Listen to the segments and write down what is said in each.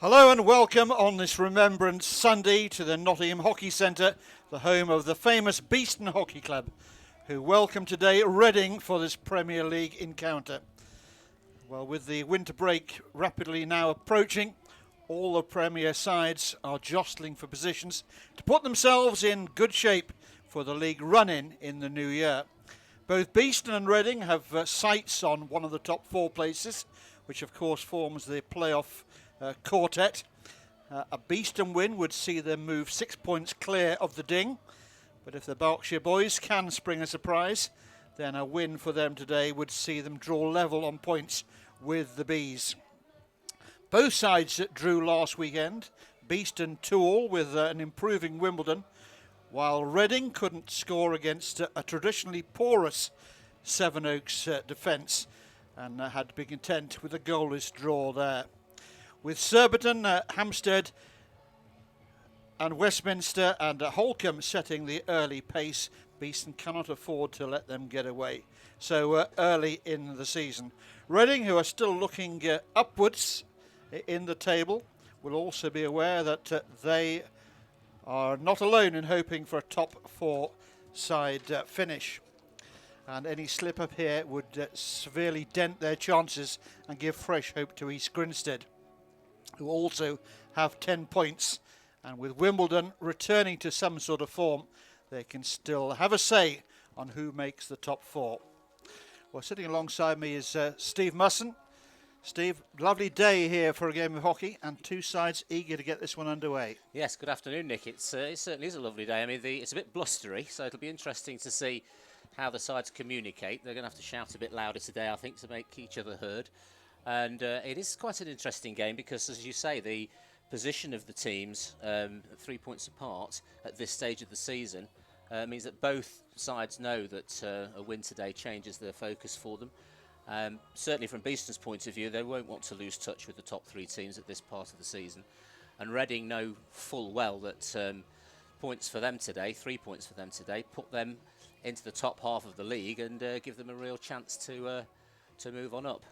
Hello and welcome on this Remembrance Sunday to the Nottingham Hockey Centre, the home of the famous Beeston Hockey Club, who welcome today Reading for this Premier League encounter. Well, with the winter break rapidly now approaching, all the Premier sides are jostling for positions to put themselves in good shape for the league run-in in the new year. Both Beeston and Reading have sights on one of the top four places, which of course forms the playoff quartet. A Beeston win would see them move 6 points clear of the ding, but if the Berkshire boys can spring a surprise, then a win for them today would see them draw level on points with the Bees. Both sides drew last weekend, Beeston 2-2 with an improving Wimbledon, while Reading couldn't score against a traditionally porous Sevenoaks defence and had to be content with a goalless draw there. With Surbiton, Hampstead and Westminster and Holcombe setting the early pace, Beeston cannot afford to let them get away so early in the season. Reading, who are still looking upwards in the table, will also be aware that they are not alone in hoping for a top four side finish. And any slip up here would severely dent their chances and give fresh hope to East Grinstead, who also have 10 points, and with Wimbledon returning to some sort of form, they can still have a say on who makes the top four. Well, sitting alongside me is Steve Musson. Steve, lovely day here for a game of hockey, and two sides eager to get this one underway. Yes, good afternoon, Nick. It certainly is a lovely day. I mean, it's a bit blustery, so it'll be interesting to see how the sides communicate. They're going to have to shout a bit louder today, I think, to make each other heard. And it is quite an interesting game because, as you say, the position of the teams, 3 points apart at this stage of the season, means that both sides know that a win today changes their focus for them. Certainly from Beeston's point of view, they won't want to lose touch with the top three teams at this part of the season. And Reading know full well that points for them today, 3 points for them today, put them into the top half of the league and give them a real chance to move on up.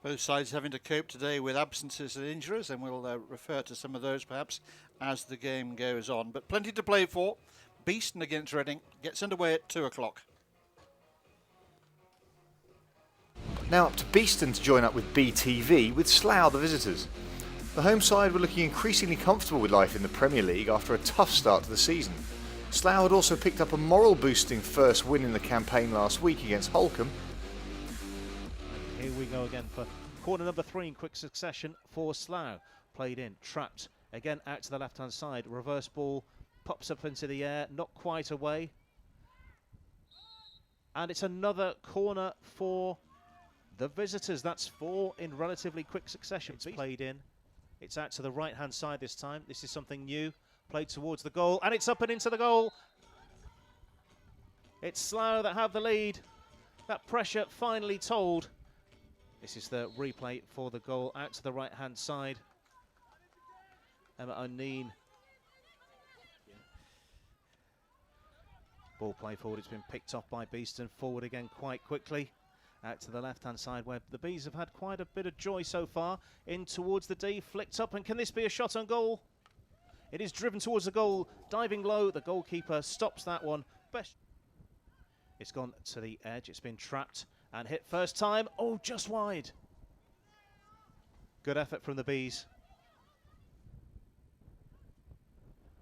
Both sides having to cope today with absences and injuries, and we'll refer to some of those perhaps as the game goes on. But plenty to play for. Beeston against Reading gets underway at 2 o'clock. Now up to Beeston to join up with BTV with Slough, the visitors. The home side were looking increasingly comfortable with life in the Premier League after a tough start to the season. Slough had also picked up a moral-boosting first win in the campaign last week against Holcombe. Here we go again for corner number 3 in quick succession for Slough. Played in, trapped, again out to the left-hand side. Reverse ball, pops up into the air, not quite away. And it's another corner for the visitors. That's 4 in relatively quick succession. It's played in. It's out to the right-hand side this time. This is something new. Played towards the goal, and it's up and into the goal. It's Slough that have the lead. That pressure finally told. This is the replay for the goal out to the right-hand side. Emma O'Neill. Ball play forward. It's been picked off by Beeston. Forward again quite quickly. Out to the left-hand side where the Bees have had quite a bit of joy so far. In towards the D. Flicked up. And can this be a shot on goal? It is driven towards the goal. Diving low. The goalkeeper stops that one. It's gone to the edge. It's been trapped. And hit first time. Oh, just wide. Good effort from the Bees.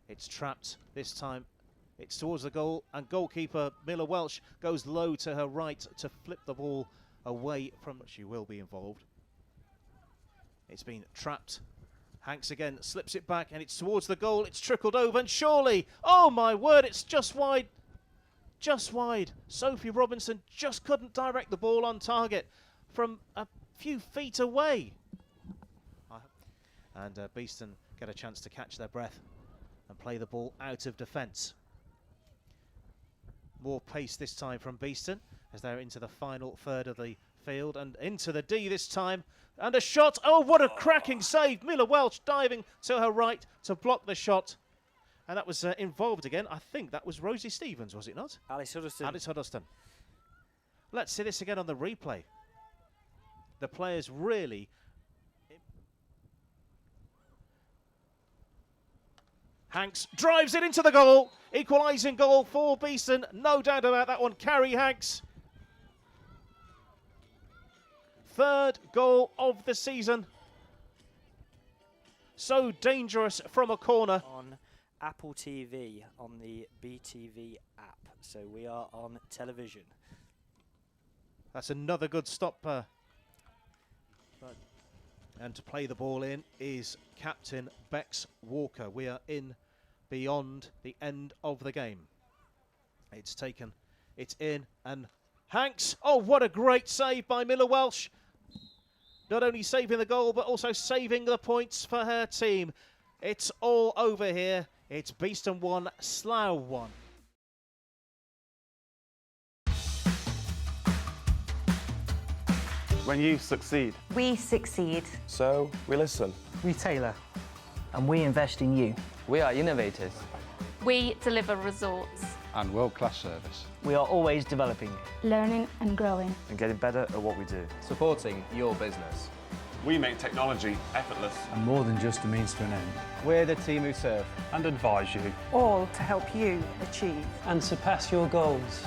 It's trapped this time. It's towards the goal. And goalkeeper Miller Welsh goes low to her right to flip the ball away from. She will be involved. It's been trapped. Hanks again slips it back. And it's towards the goal. It's trickled over. And surely, oh my word, it's just wide. Just wide. Sophie Robinson just couldn't direct the ball on target from a few feet away. And Beeston get a chance to catch their breath and play the ball out of defence. More pace this time from Beeston as they're into the final third of the field and into the D this time. And a shot. Oh, what a cracking save. Mila Welch diving to her right to block the shot. And that was involved again. I think that was Rosie Stevens, was it not? Alice Huddleston. Alice Huddleston. Let's see this again on the replay. The players really Hanks drives it into the goal. Equalising goal for Beeston. No doubt about that one. Carrie Hanks. Third goal of the season. So dangerous from a corner. On Apple TV, on the BTV app. So we are on television. That's another good stop. And to play the ball in is Captain Bex Walker. We are in beyond the end of the game. It's taken, it's in, and Hanks. Oh, what a great save by Miller Welsh. Not only saving the goal, but also saving the points for her team. It's all over here. It's Beeston 1, Slough 1. When you succeed, We succeed. so we listen. We tailor. And we invest in you. We are innovators. We deliver results. And world-class service. We are always developing. Learning and growing. And getting better at what we do. Supporting your business. We make technology effortless. And more than just a means to an end. We're the team who serve. And advise you. All to help you achieve. And surpass your goals.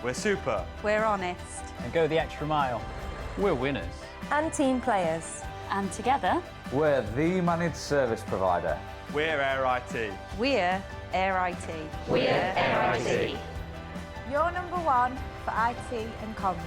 We're super. We're honest. And go the extra mile. We're winners. And team players. And together, We're the managed service provider. We're Air IT. We're Air IT. we're Air IT. You're number one for IT and comms.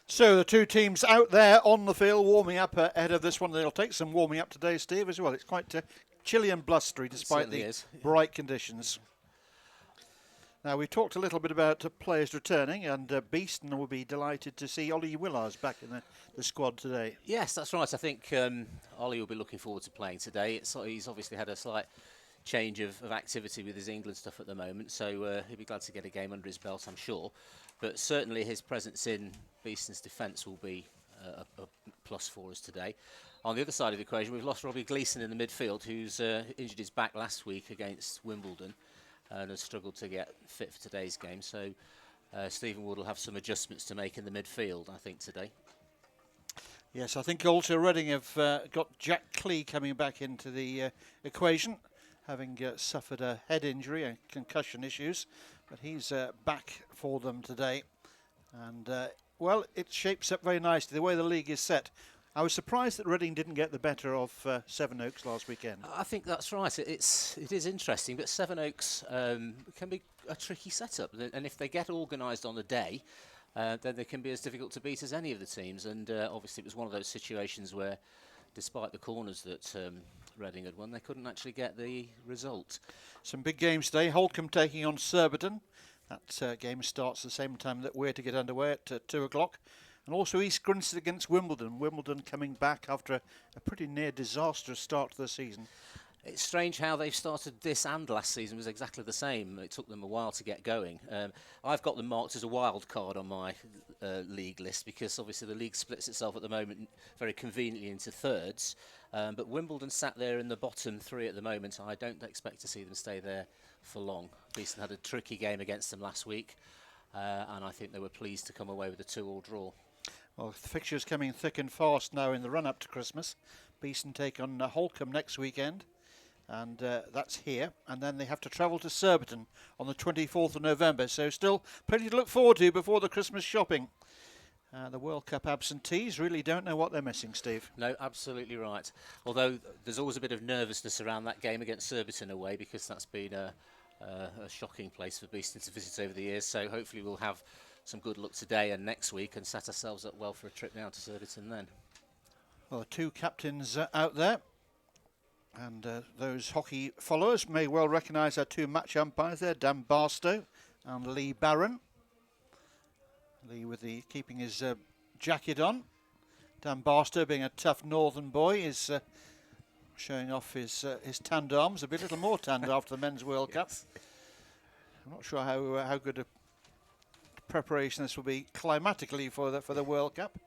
So the two teams out there on the field warming up ahead of this one. They'll take some warming up today, Steve, as well. It's quite chilly and blustery despite the bright conditions. Now, we talked a little bit about players returning, and Beeston will be delighted to see Ollie Willars back in the squad today. Yes, that's right. I think Ollie will be looking forward to playing today. He's obviously had a slight change of activity with his England stuff at the moment, so he'll be glad to get a game under his belt, I'm sure. But certainly his presence in Beeston's defence will be a plus for us today. On the other side of the equation, we've lost Robbie Gleeson in the midfield, who's injured his back last week against Wimbledon and has struggled to get fit for today's game. So Stephen Wood will have some adjustments to make in the midfield, I think, today. Yes, I think also Reading have got Jack Clee coming back into the equation, having suffered a head injury and concussion issues. But he's back for them today. And, well, it shapes up very nicely, the way the league is set. I was surprised that Reading didn't get the better of Sevenoaks last weekend. I think that's right. It is interesting, but Sevenoaks can be a tricky setup. And if they get organised on the day, then they can be as difficult to beat as any of the teams. And obviously it was one of those situations where, despite the corners that Reading had won, they couldn't actually get the result. Some big games today. Holcombe taking on Surbiton. That game starts the same time that we're to get underway at 2 o'clock. And also East Grinstead against Wimbledon. Wimbledon coming back after a pretty near disastrous start to the season. It's strange how they've started this and last season was exactly the same. It took them a while to get going. I've got them marked as a wild card on my league list because obviously the league splits itself at the moment very conveniently into thirds. But Wimbledon sat there in the bottom three at the moment. I don't expect to see them stay there for long. Beeston had a tricky game against them last week, and I think they were pleased to come away with a 2-2 draw. Well, the fixtures coming thick and fast now in the run-up to Christmas. Beeston take on Holcombe next weekend. and that's here. And then they have to travel to Surbiton on the 24th of November. So still plenty to look forward to before the Christmas shopping. The World Cup absentees really don't know what they're missing, Steve. No, absolutely right. Although there's always a bit of nervousness around that game against Surbiton away, because that's been a shocking place for Beeston to visit over the years. So hopefully we'll have some good luck today and next week and set ourselves up well for a trip down to Surbiton then. Well, the two captains out there, and those hockey followers may well recognise our two match umpires there, Dan Barstow and Lee Barron. Lee with keeping his jacket on. Dan Barstow, being a tough northern boy, is showing off his tanned arms. A little more tanned after the Men's World Cup. I'm not sure how good a preparation this will be climatically for the World Cup.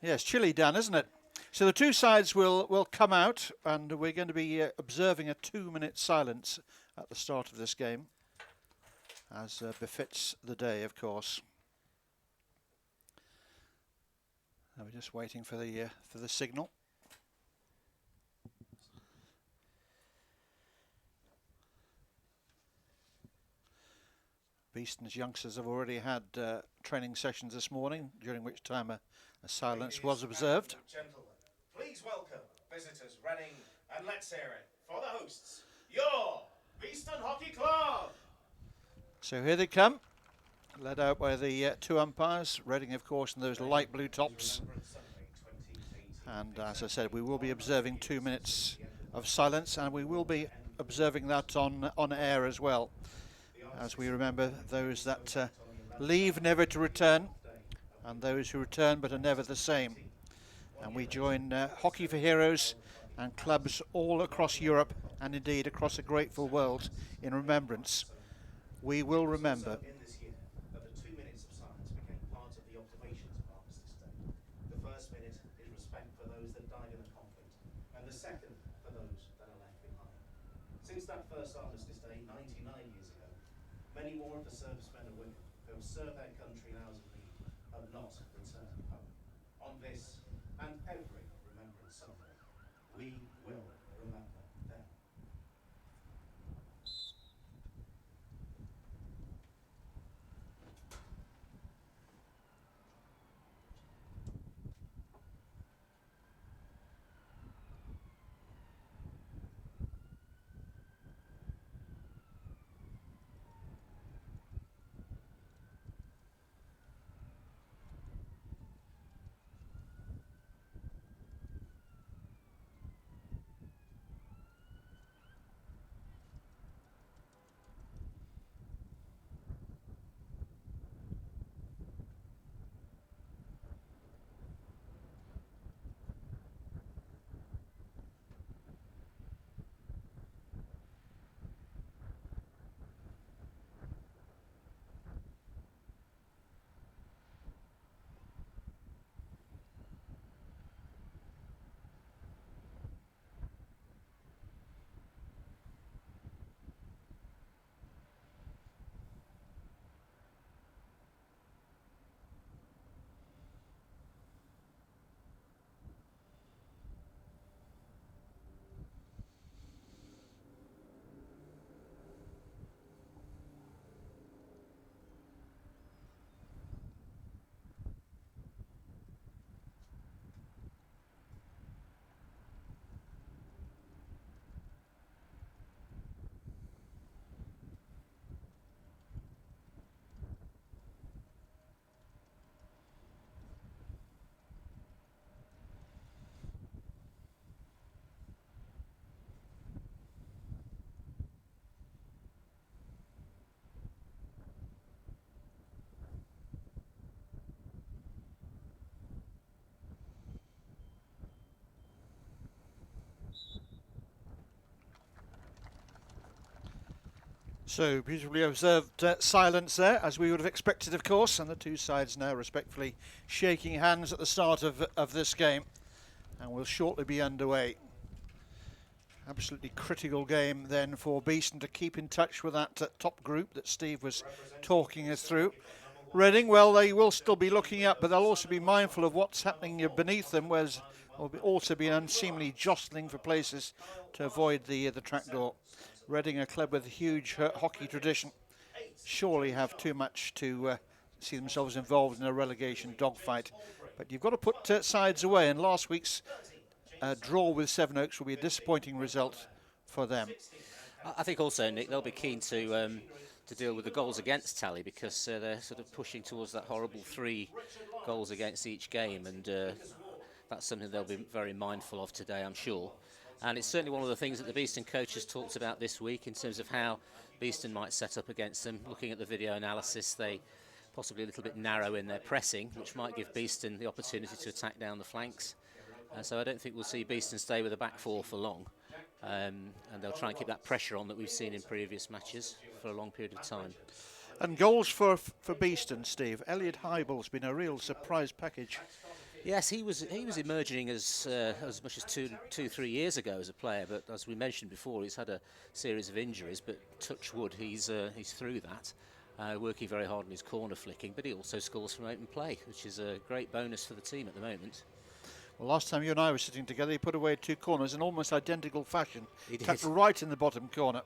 Yes, chilly, Dan, isn't it? So the two sides will come out, and we're going to be observing a 2-minute silence at the start of this game, as befits the day, of course. And we're just waiting for the signal. Beeston's youngsters have already had training sessions this morning, during which time a silence was observed. Gentlemen, please welcome visitors Reading, and let's hear it for the hosts, your Beeston Hockey Club. So here they come, led out by the two umpires. Reading, of course, in those light blue tops. And as I said, we will be observing 2 minutes of silence, and we will be observing that on air as well, as we remember those that leave never to return, and those who return but are never the same. And we join Hockey for Heroes and clubs all across Europe, and indeed across a grateful world, in remembrance. We will remember. In this year, that the 2 minutes of silence became part of the observations of Armistice Day. The first minute is respect for those that died in the conflict, and the second for those that are left behind. Since that first Armistice Day, 99 years ago, many more of the servicemen and women who have served their country in hours of need have not returned home. On this and every Remembrance Sunday, we will remember them. So beautifully observed silence there, as we would have expected, of course, and the two sides now respectfully shaking hands at the start of this game, and we'll shortly be underway. Absolutely critical game then for Beeston to keep in touch with that top group that Steve was talking us through. Reading, well, they will still be looking up, but they'll also be mindful of what's happening beneath them, whereas will also be unseemly jostling for places to avoid the trapdoor. Reading, a club with a huge hockey tradition, surely have too much to see themselves involved in a relegation dogfight. But you've got to put sides away, and last week's draw with Sevenoaks will be a disappointing result for them. I think also, Nick, they'll be keen to deal with the goals against tally, because they're sort of pushing towards that horrible 3 goals against each game, and that's something they'll be very mindful of today, I'm sure. And it's certainly one of the things that the Beeston coach has talked about this week in terms of how Beeston might set up against them. Looking at the video analysis, they possibly a little bit narrow in their pressing, which might give Beeston the opportunity to attack down the flanks. So I don't think we'll see Beeston stay with a back 4 for long. And they'll try and keep that pressure on that we've seen in previous matches for a long period of time. And goals for Beeston, Steve. Elliot Hybel's been a real surprise package. Yes, he was emerging as much as 2-3 years ago as a player, but as we mentioned before, he's had a series of injuries. But touch wood, he's through that, working very hard on his corner flicking. But he also scores from open play, which is a great bonus for the team at the moment. Well, last time you and I were sitting together, he put away 2 corners in almost identical fashion. He did. Cut right in the bottom corner.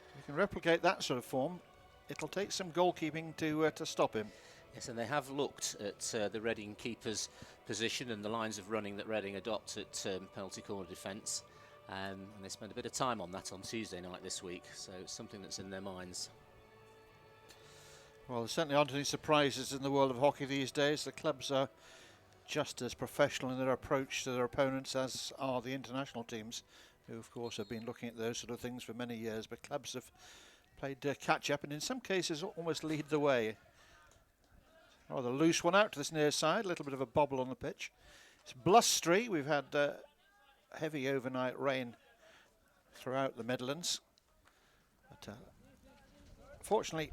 If you can replicate that sort of form, it'll take some goalkeeping to stop him. Yes, and they have looked at the Reading keeper's position and the lines of running that Reading adopt at penalty corner defence. And they spent a bit of time on that on Tuesday night this week, so it's something that's in their minds. Well, there certainly aren't any surprises in the world of hockey these days. The clubs are just as professional in their approach to their opponents as are the international teams, who of course have been looking at those sort of things for many years. But clubs have played catch up and in some cases almost lead the way. Rather loose one out to this near side, a little bit of a bobble on the pitch. It's blustery. We've had heavy overnight rain throughout the Midlands. But fortunately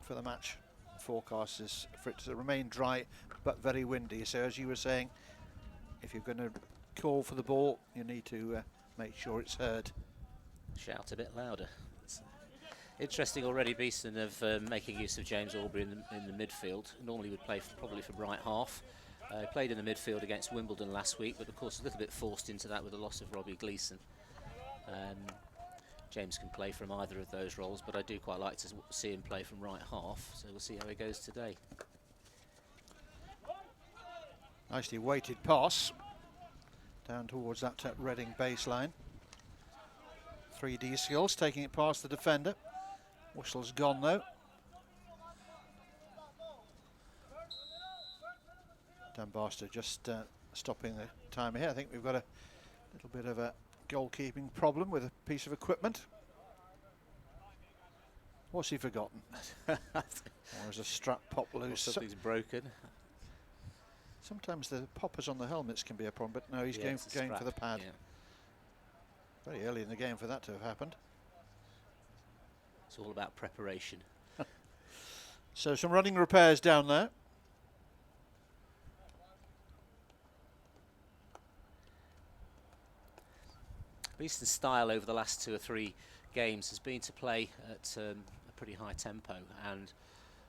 for the match, forecast is for it to remain dry but very windy. So as you were saying, if you're going to call for the ball, you need to make sure it's heard. Shout a bit louder. It's interesting already, Beeston of making use of James Aubrey in the midfield. Normally would play probably from right half. Played in the midfield against Wimbledon last week, but of course a little bit forced into that with the loss of Robbie Gleeson. James can play from either of those roles, but I do quite like to see him play from right half, so we'll see how he goes today. Nicely weighted pass down towards that Reading baseline. 3D skills, taking it past the defender. Whistle's gone though. Dunbarster just stopping the timer here. I think we've got a little bit of a goalkeeping problem with a piece of equipment. What's he forgotten? Or is a strap pop loose? Something's broken. Sometimes the poppers on the helmets can be a problem, but no, he's going for the pad. Yeah. Very early in the game for that to have happened. It's all about preparation. So some running repairs down there. Beeston's style over the last 2 or 3 games has been to play at a pretty high tempo, and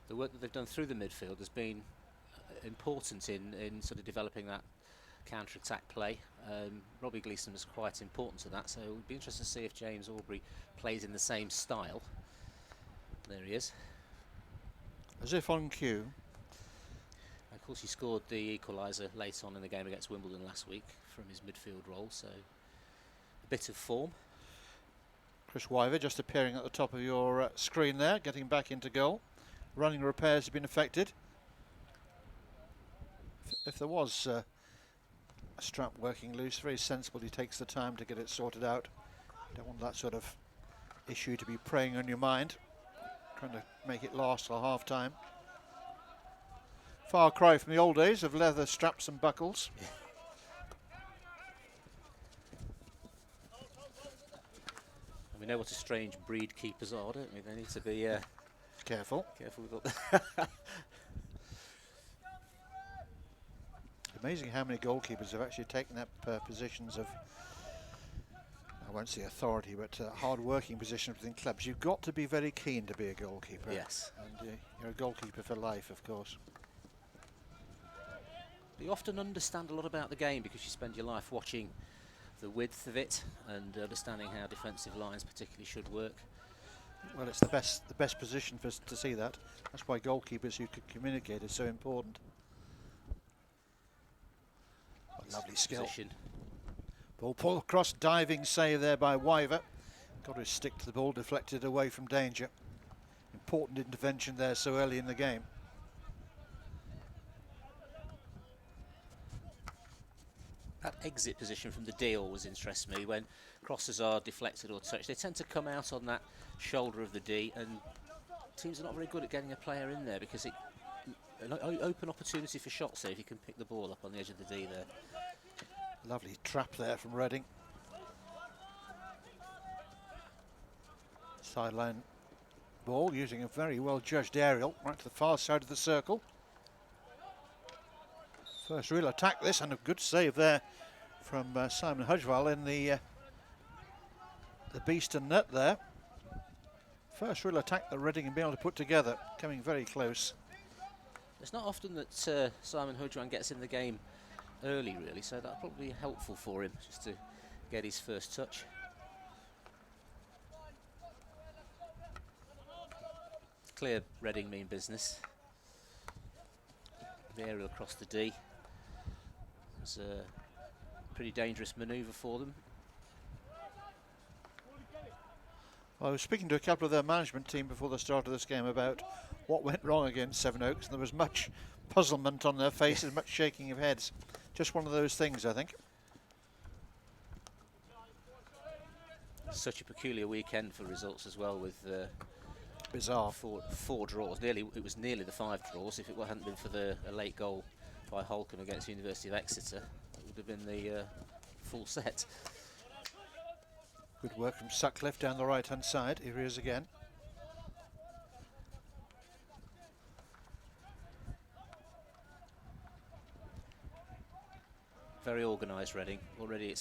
the work that they've done through the midfield has been important in sort of developing that counter-attack play. Robbie Gleeson was quite important to that, so it would be interesting to see if James Aubrey plays in the same style. There he is. As if on cue. Of course, he scored the equaliser late on in the game against Wimbledon last week from his midfield role, so a bit of form. Chris Wyver just appearing at the top of your screen there, getting back into goal. Running repairs have been affected. If there was a strap working loose, very sensible, he takes the time to get it sorted out. Don't want that sort of issue to be preying on your mind, trying to make it last till half time. Far cry from the old days of leather straps and buckles. We know what a strange breed keepers are, don't we? They need to be careful. Careful with that. Amazing how many goalkeepers have actually taken up positions of I won't say authority, but hard-working position within clubs. You've got to be very keen to be a goalkeeper. Yes. And you're a goalkeeper for life, of course. You often understand a lot about the game because you spend your life watching the width of it and understanding how defensive lines particularly should work. Well, it's the best position for us to see that. That's why goalkeepers who can communicate is so important. A lovely skill. Position. Ball pull across, diving save there by Wyver. Got to stick to the ball, deflected away from danger. Important intervention there so early in the game. That exit position from the D always interests me. When crosses are deflected or touched, they tend to come out on that shoulder of the D, and teams are not very good at getting a player in there because an open opportunity for shots there if you can pick the ball up on the edge of the D there. Lovely trap there from Reading. Sideline ball using a very well judged aerial right to the far side of the circle. First real attack this, and a good save there from Simon Hudgewell in the Beeston net there. First real attack that Reading have been able to put together, coming very close. It's not often that Simon Hudgewell gets in the game early, really, so that'll probably be helpful for him just to get his first touch. Clear Reading mean business. The aerial across the D. It's a pretty dangerous manoeuvre for them. I was speaking to a couple of their management team before the start of this game about what went wrong against Sevenoaks, and there was much puzzlement on their faces, much shaking of heads. Just one of those things, I think. Such a peculiar weekend for results as well, with bizarre four draws. It was nearly the 5 draws. If it hadn't been for a late goal by Holcombe against the University of Exeter, it would have been the full set. Good work from Sutcliffe down the right-hand side. Here he is again. Very organised, Reading. Already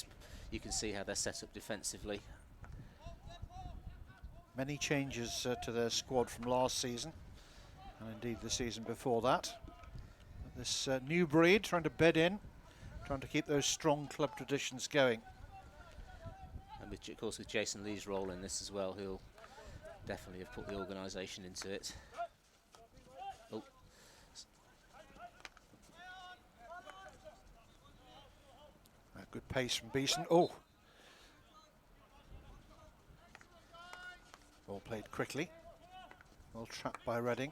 you can see how they're set up defensively. Many changes to their squad from last season, and indeed the season before that. This new breed trying to bed in, trying to keep those strong club traditions going. And of course with Jason Lee's role in this as well, he'll definitely have put the organisation into it. Oh. Good pace from Beeston. Oh! Ball played quickly. Well trapped by Reading.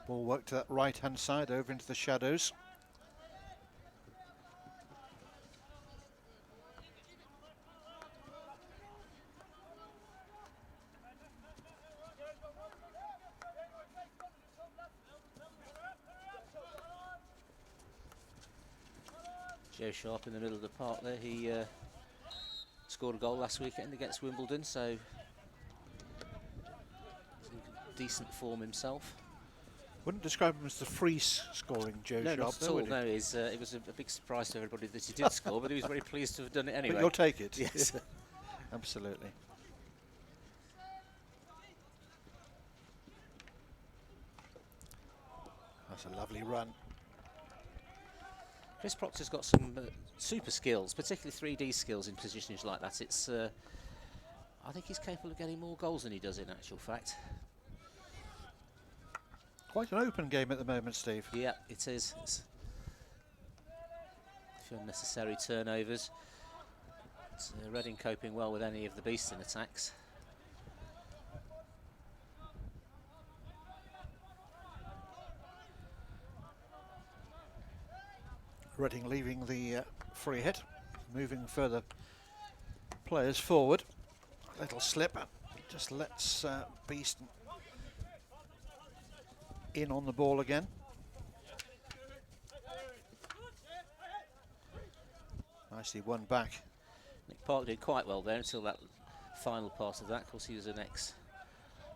Ball worked to that right-hand side over into the shadows. Joe Sharp in the middle of the park there. He scored a goal last weekend against Wimbledon, so he's in decent form himself. Wouldn't describe him as the free scoring Joe No, Sharp, not at all. No, it was a big surprise to everybody that he did score, but he was very pleased to have done it anyway. But you'll take it. Yes. Absolutely. That's a lovely run. Chris Proctor's got some super skills, particularly 3D skills in positions like that. It's, I think he's capable of getting more goals than he does in actual fact. Quite an open game at the moment, Steve. Yeah, it is. It's a few unnecessary turnovers. It's, Reading coping well with any of the Beeston attacks. Reading leaving the free hit, moving further players forward. A little slip, just lets Beeston in on the ball again. Nicely won back. Nick Park did quite well there until that final part of that. Of course, he was an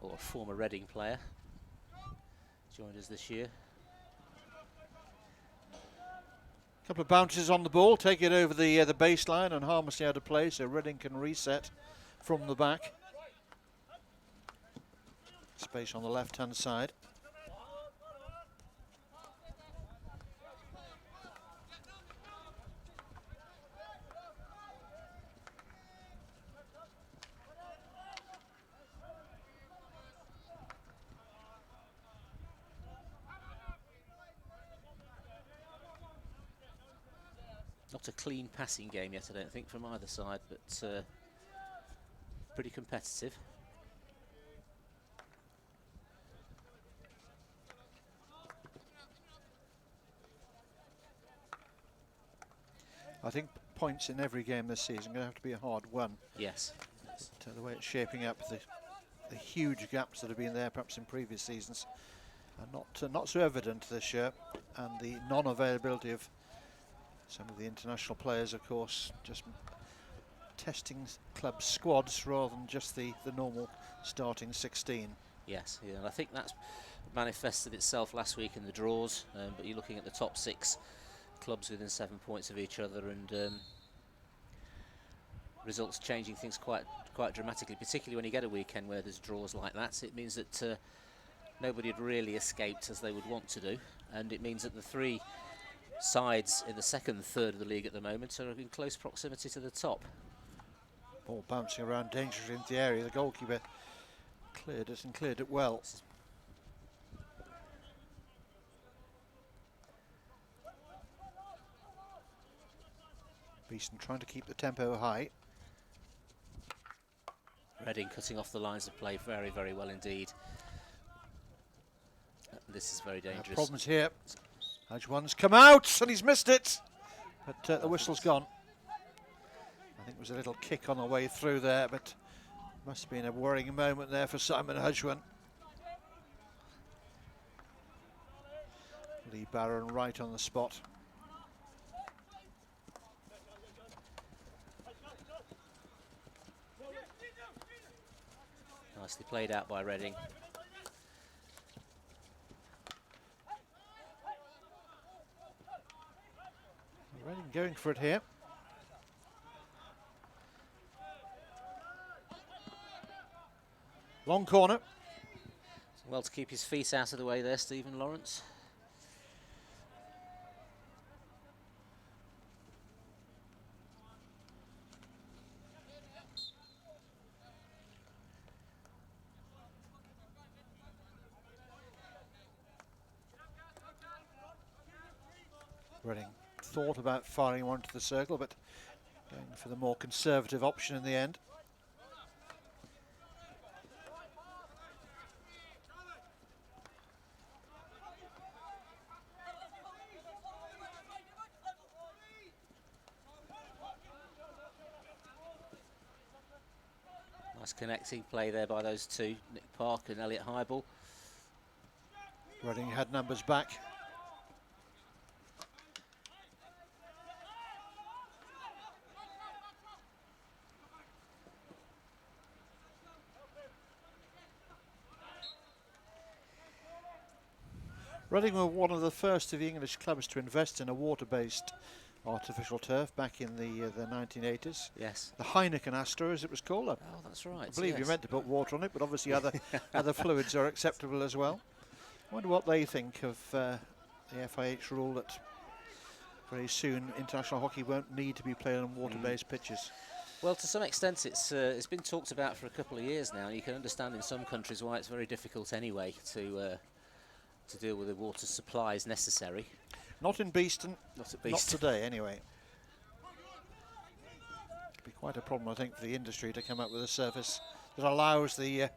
or a former Reading player. Joined us this year. Couple of bounces on the ball, take it over the baseline and harmlessly out of play, so Reading can reset from the back. Space on the left-hand side. Not a clean passing game yet, I don't think, from either side, but pretty competitive. I think points in every game this season are going to have to be a hard one. Yes. But, the way it's shaping up, the huge gaps that have been there perhaps in previous seasons are not so evident this year, and the non-availability of some of the international players, of course, just testing club squads rather than just the normal starting 16. Yes, yeah, and I think that's manifested itself last week in the draws, but you're looking at the top 6 clubs within 7 points of each other, and results changing things quite dramatically, particularly when you get a weekend where there's draws like that. It means that nobody had really escaped as they would want to do, and it means that the 3 sides in the second third of the league at the moment are in close proximity to the top. Ball bouncing around dangerously into the area. The goalkeeper cleared it and cleared it well. Beeston trying to keep the tempo high. Reading cutting off the lines of play very, very well indeed. This is very dangerous. Problems here. Hudge-one's come out and he's missed it, but the whistle's gone. I think there was a little kick on the way through there, but must have been a worrying moment there for Simon Hudge-one. Lee Barron right on the spot. Nicely played out by Reading. Reading going for it here. Long corner. Well, to keep his feet out of the way there, Stephen Lawrence. Reading thought about firing one to the circle, but going for the more conservative option in the end. Nice connecting play there by those two, Nick Park and Elliot Hybel. Reading had numbers back. Reading were one of the first of the English clubs to invest in a water-based artificial turf back in the 1980s. Yes. The Heineken Astor, as it was called. Oh, that's right. I believe yes. you meant to put water on it, but obviously other fluids are acceptable as well. I wonder what they think of the FIH rule that very soon international hockey won't need to be played on water-based pitches. Well, to some extent, it's been talked about for a couple of years now. You can understand in some countries why it's very difficult anyway to deal with the water supplies necessary. Not in Beeston. Not at Beeston. Not today, anyway. It'd be quite a problem, I think, for the industry to come up with a surface that allows the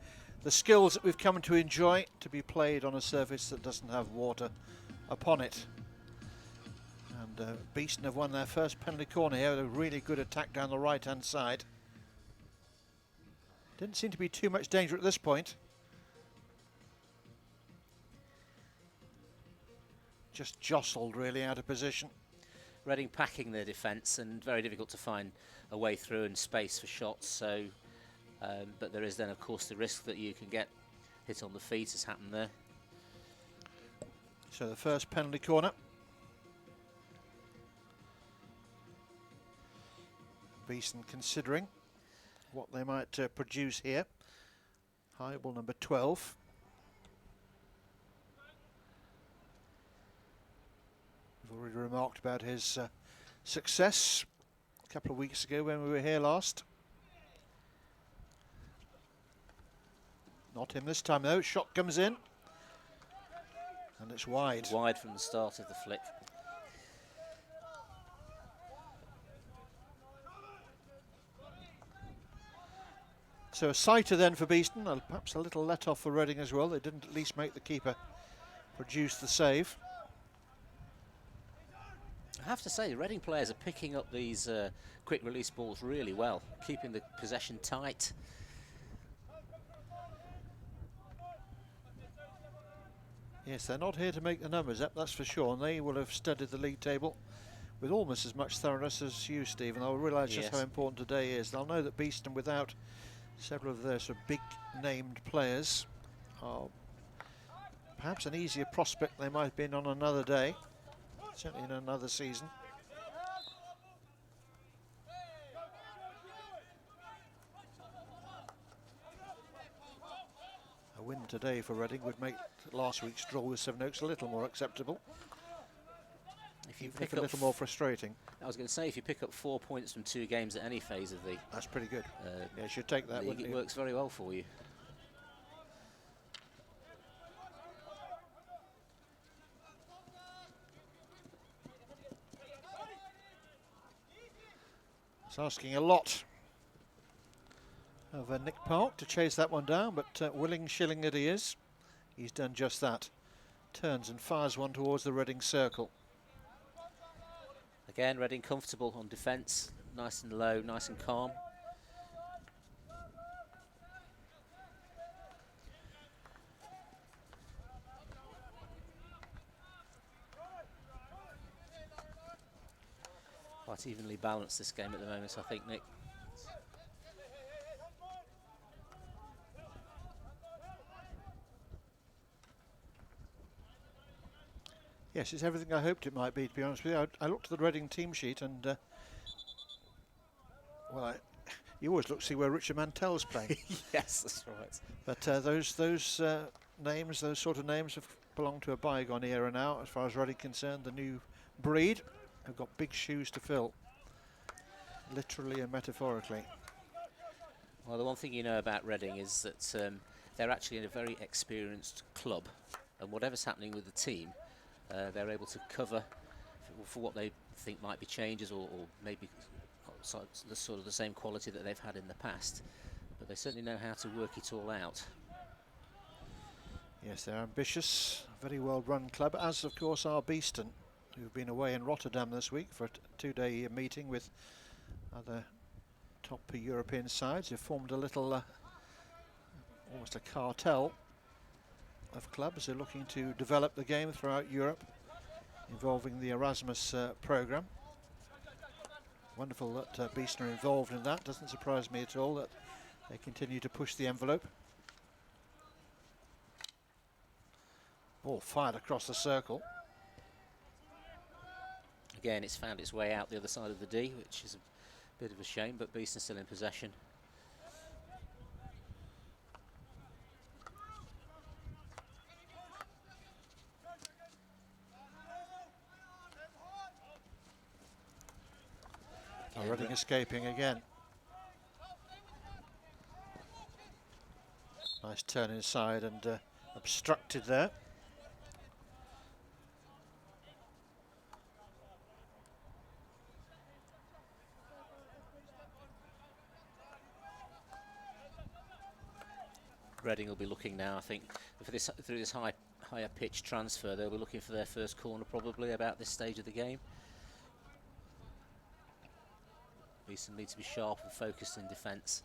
skills that we've come to enjoy to be played on a surface that doesn't have water upon it. And Beeston have won their first penalty corner here with a really good attack down the right-hand side. Didn't seem to be too much danger at this point. Just jostled really out of position. Reading packing their defence and very difficult to find a way through and space for shots. So, but there is then of course the risk that you can get hit on the feet, as happened there. So the first penalty corner. Beeston considering what they might produce here. High ball number 12. We've already remarked about his success a couple of weeks ago when we were here last. Not him this time though. Shot comes in. And it's wide. Wide from the start of the flick. So a sighter then for Beeston, perhaps a little let off for Reading as well. They didn't at least make the keeper produce the save. I have to say, the Reading players are picking up these quick release balls really well, keeping the possession tight. Yes, they're not here to make the numbers up, that's for sure, and they will have studied the league table with almost as much thoroughness as you, Stephen. They'll realise just how important today is. They'll know that Beeston, without several of their sort of big named players, are perhaps an easier prospect they might have been on another day, certainly in another season. A win today for Reading would make last week's draw with Sevenoaks a little more acceptable. If you Even pick if a up little more frustrating. I was going to say, if you pick up 4 points from 2 games at any phase of the... That's pretty good. Yeah, you should take that, league, it works very well for you. It's asking a lot of Nick Park to chase that one down, but willing shilling that he is, he's done just that. Turns and fires one towards the Reading circle. Again, Reading comfortable on defence, nice and low, nice and calm. Quite evenly balanced this game at the moment, I think, Nick. Yes, it's everything I hoped it might be, to be honest with you. I looked at the Reading team sheet and, well, you always look to see where Richard Mantell's playing. Yes, that's right. But those names, those sort of names have belonged to a bygone era now, as far as Reading concerned. The new breed have got big shoes to fill, literally and metaphorically. Well, the one thing you know about Reading is that they're actually a very experienced club, and whatever's happening with the team, they're able to cover for what they think might be changes, or maybe sort of the same quality that they've had in the past. But they certainly know how to work it all out. Yes, they're ambitious, very well run club, as of course are Beeston, who've been away in Rotterdam this week for a two-day meeting with other top European sides. They've formed a little, almost a cartel of clubs who are looking to develop the game throughout Europe, involving the Erasmus programme. Wonderful that Beeston are involved in that. Doesn't surprise me at all that they continue to push the envelope. Ball fired across the circle. Again, it's found its way out the other side of the D, which is a bit of a shame, but Beeston's still in possession. Reading escaping again. Nice turn inside and obstructed there. Reading will be looking now, I think, for this through this higher pitch transfer. They'll be looking for their first corner probably about this stage of the game. Beeston need to be sharp and focused in defence.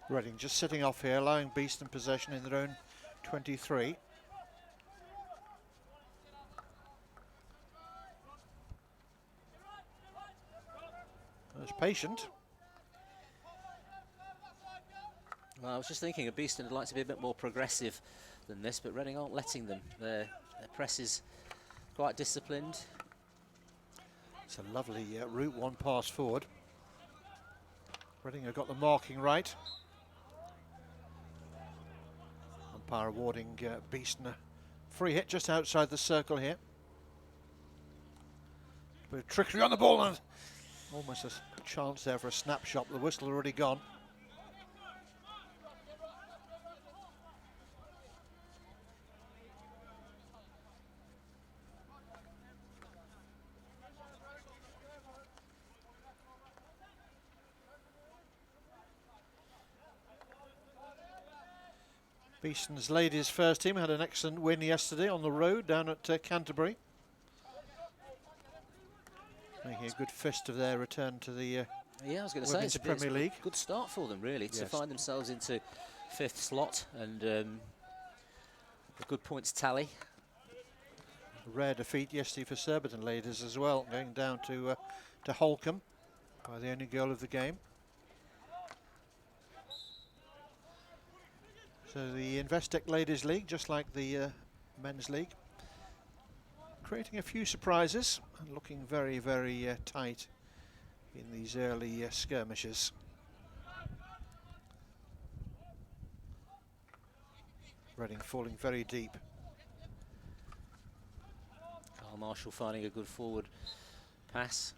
Reading just sitting off here, allowing Beeston possession in their own 23. That's patient. was just thinking of Beeston would like to be a bit more progressive than this, but Reading aren't letting them. Their press is quite disciplined. It's a lovely route one pass forward. Reading have got the marking right. Umpire awarding Beeston a free hit just outside the circle here. Bit of trickery on the ball and almost a chance there for a snapshot. The whistle already gone. Beeston's ladies first team had an excellent win yesterday on the road down at Canterbury. Making a good fist of their return to the yeah, I was going to say it's Premier League. Good start for them, really, to find themselves into 5th slot and a good points tally. A rare defeat yesterday for Surbiton ladies as well, going down to Holcombe by the only goal of the game. So the Investec Ladies League, just like the Men's League, creating a few surprises and looking very, very tight in these early skirmishes. Reading falling very deep. Carl Marshall finding a good forward pass.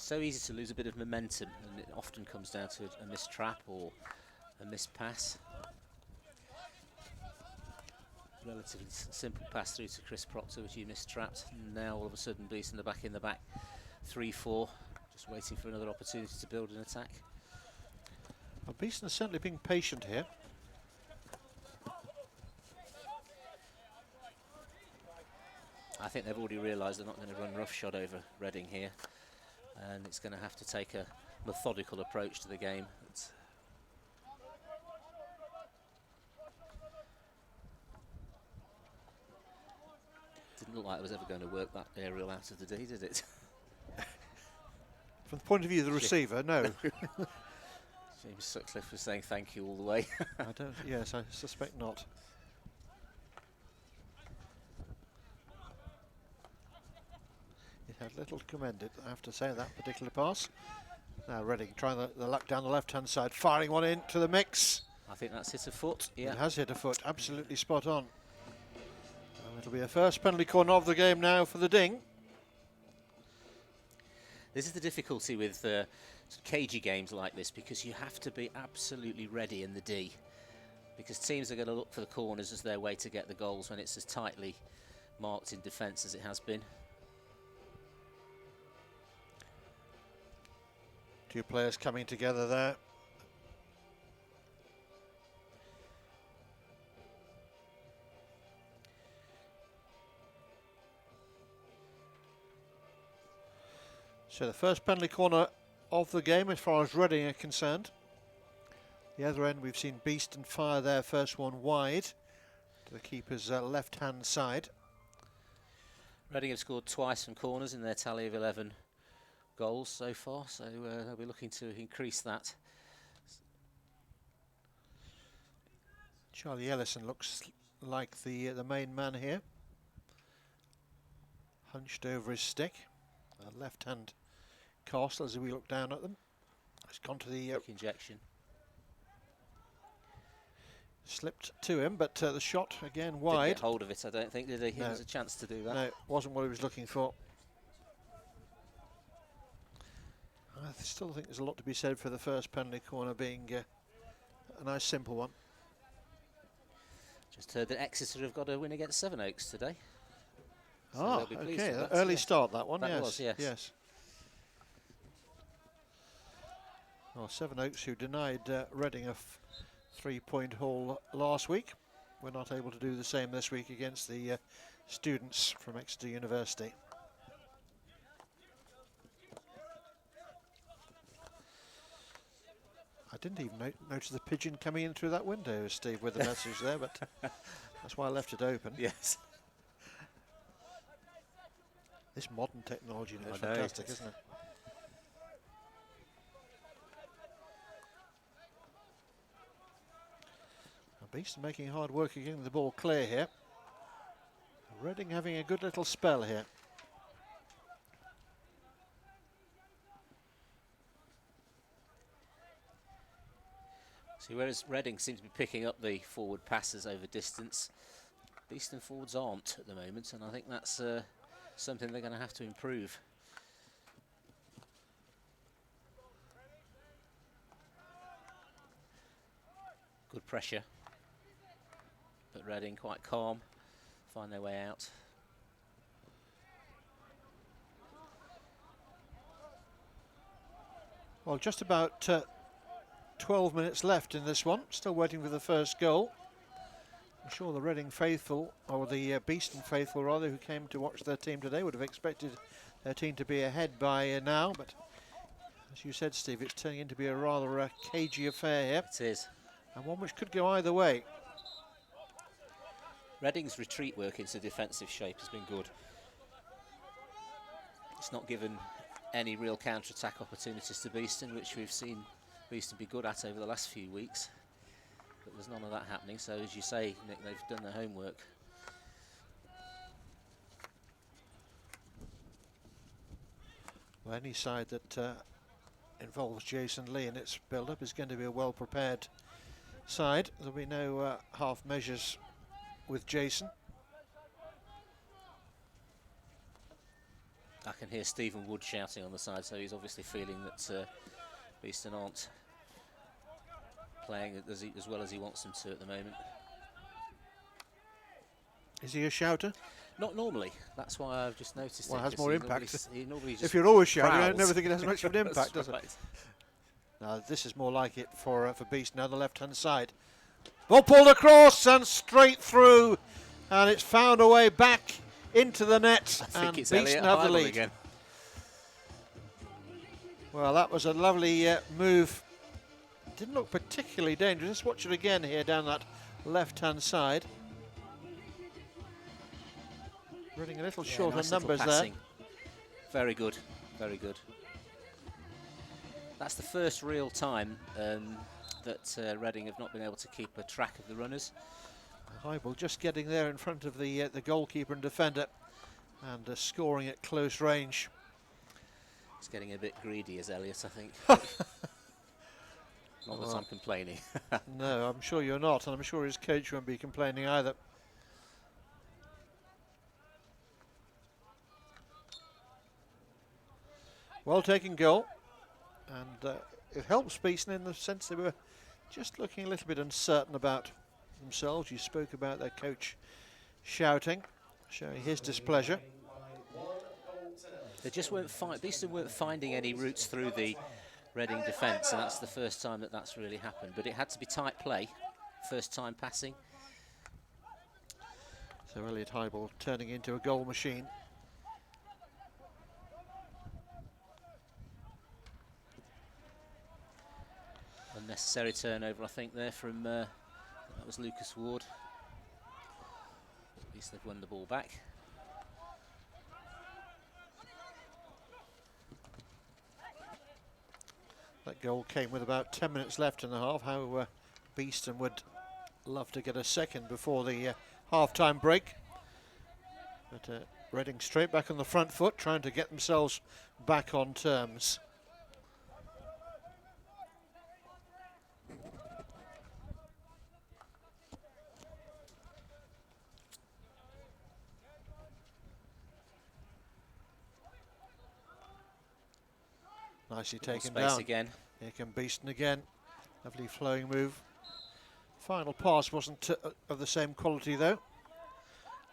So easy to lose a bit of momentum, and it often comes down to a missed trap or a missed pass. Relatively simple pass through to Chris Proctor, which he missed trapped. Now all of a sudden Beeston are back in the back 3-4, just waiting for another opportunity to build an attack. Well, Beeston are certainly being patient here. I think they've already realised they're not going to run roughshod over Reading here. And it's going to have to take a methodical approach to the game. Didn't look like it was ever going to work, that aerial out of the D, did it? From the point of view of the receiver, no. James Sutcliffe was saying thank you all the way. Yes, I suspect not. It had little to commend it, I have to say, that particular pass. Now Reading trying the luck down the left-hand side, firing one into the mix. I think that's hit a foot, yeah. It has hit a foot, absolutely spot on. And it'll be a first penalty corner of the game now for the Ding. This is the difficulty with sort of cagey games like this, because you have to be absolutely ready in the D. Because teams are going to look for the corners as their way to get the goals when it's as tightly marked in defence as it has been. Two players coming together there. So the first penalty corner of the game as far as Reading are concerned. The other end we've seen Beeston fire their first one wide to the keeper's left-hand side. Reading have scored twice from corners in their tally of 11 goals so far, so they'll be looking to increase that. Charlie Ellison looks like the main man here, hunched over his stick, a left-hand castle as we look down at them. It's gone to the quick injection. Slipped to him, but the shot again wide. Didn't get hold of it, I don't think, did he? He has a chance to do that. No, wasn't what he was looking for. I still think there's a lot to be said for the first penalty corner being a nice simple one. Just heard that Exeter have got a win against Sevenoaks today. So Ah, they'll be pleased okay, with that. early start that one, That yes. was, yes. Yes. Well, Sevenoaks, who denied Reading a 3-point haul last week, were not able to do the same this week against the students from Exeter University. I didn't even notice the pigeon coming in through that window, Steve, with the message there, but that's why I left it open. Yes. This modern technology is I know. fantastic, isn't it? Beeston making hard work of getting the ball clear here. Reading having a good little spell here. See, whereas Reading seems to be picking up the forward passes over distance, Beeston forwards aren't at the moment, and I think that's something they're going to have to improve. Good pressure, but Reading quite calm, find their way out. Well, just about 12 minutes left in this one, still waiting for the first goal. I'm sure the Reading faithful, or the Beeston faithful rather, who came to watch their team today would have expected their team to be ahead by now, but as you said, Steve, it's turning into be a rather cagey affair here. It is. And one which could go either way. Reading's retreat work into defensive shape has been good. It's not given any real counter-attack opportunities to Beeston, which we've seen Beeston be good at over the last few weeks. But there's none of that happening, so as you say, Nick, they've done their homework. Well, any side that involves Jason Lee in its build-up is going to be a well-prepared side. There'll be no half measures with Jason. I can hear Stephen Wood shouting on the side, so he's obviously feeling that Beeston aren't playing as well as he wants them to at the moment. Is he a shouter? Not normally. That's why I've just noticed. Well, it has more impact. He normally just if you're always shouting, I prowls. never think it has much of an impact, does right. it? Now, this is more like it for Beeston, now the left-hand side. Ball pulled across and straight through, and it's found a way back into the net, I think and it's Beeston Elliot have the Heibel lead. again. Well, that was a lovely move. Didn't look particularly dangerous. Let's watch it again here down that left-hand side. Running a little short nice on little numbers passing. Very good, very good. That's the first real time that Reading have not been able to keep a track of the runners. Heibel just getting there in front of the goalkeeper and defender, and scoring at close range. He's getting a bit greedy as Elliot, I think. Not that I'm complaining. No, I'm sure you're not, and I'm sure his coach won't be complaining either. Well taken goal, and it helps Beeston in the sense they were just looking a little bit uncertain about themselves. You spoke about their coach shouting, showing his displeasure. They just weren't Beeston weren't finding any routes through the Reading defence, and that's the first time that that's really happened. But it had to be tight play, first time passing. So Elliot Heibel turning into a goal machine. Unnecessary turnover, I think, there from that was Lucas Ward. At least they've won the ball back. That goal came with about 10 minutes left in the half. How Beeston would love to get a second before the half-time break. But Reading straight back on the front foot, trying to get themselves back on terms. Nicely taken space down. again. Here can Beeston again. Lovely flowing move. Final pass wasn't of the same quality though.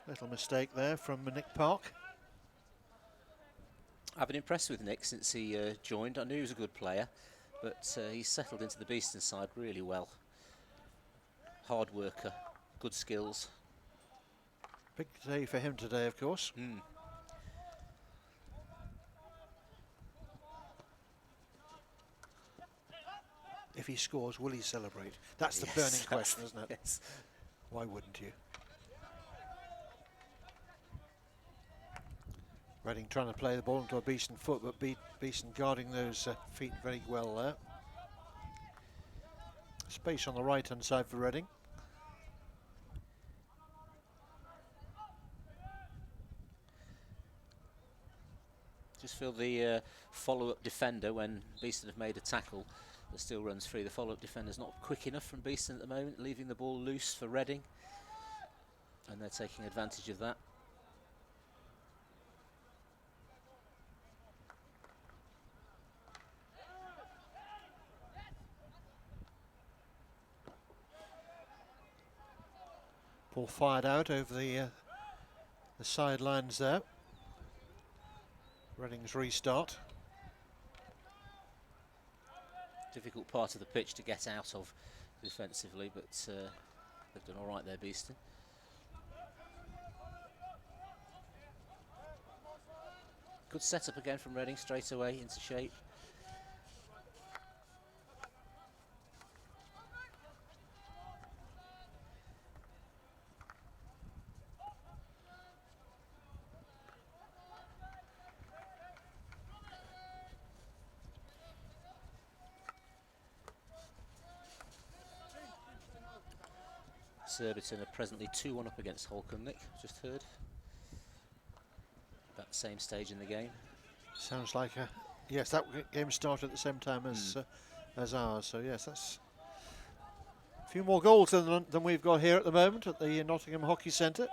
Little mistake there from Nick Park. I've been impressed with Nick since he joined. I knew he was a good player, but he's settled into the Beeston side really well. Hard worker, good skills. Big day for him today, of course. If he scores, will he celebrate? That's the burning question, isn't it? Yes. Why wouldn't you? Reading trying to play the ball into a Beeston foot, but Beeston guarding those feet very well there. Space on the right-hand side for Reading. Just feel the follow-up defender, when Beeston have made a tackle that still runs free, the follow-up defender's not quick enough from Beeston at the moment, leaving the ball loose for Reading, and they're taking advantage of that. Ball fired out over the sidelines there. Reading's restart. Difficult part of the pitch to get out of defensively, but they've done all right there, Beeston. Good setup again from Reading, straight away into shape. Surbiton are presently 2-1 up against Holcombe, Nick, just heard. About the same stage in the game. Sounds like yes, that game started at the same time as ours, so yes, that's a few more goals than we've got here at the moment at the Nottingham Hockey Centre,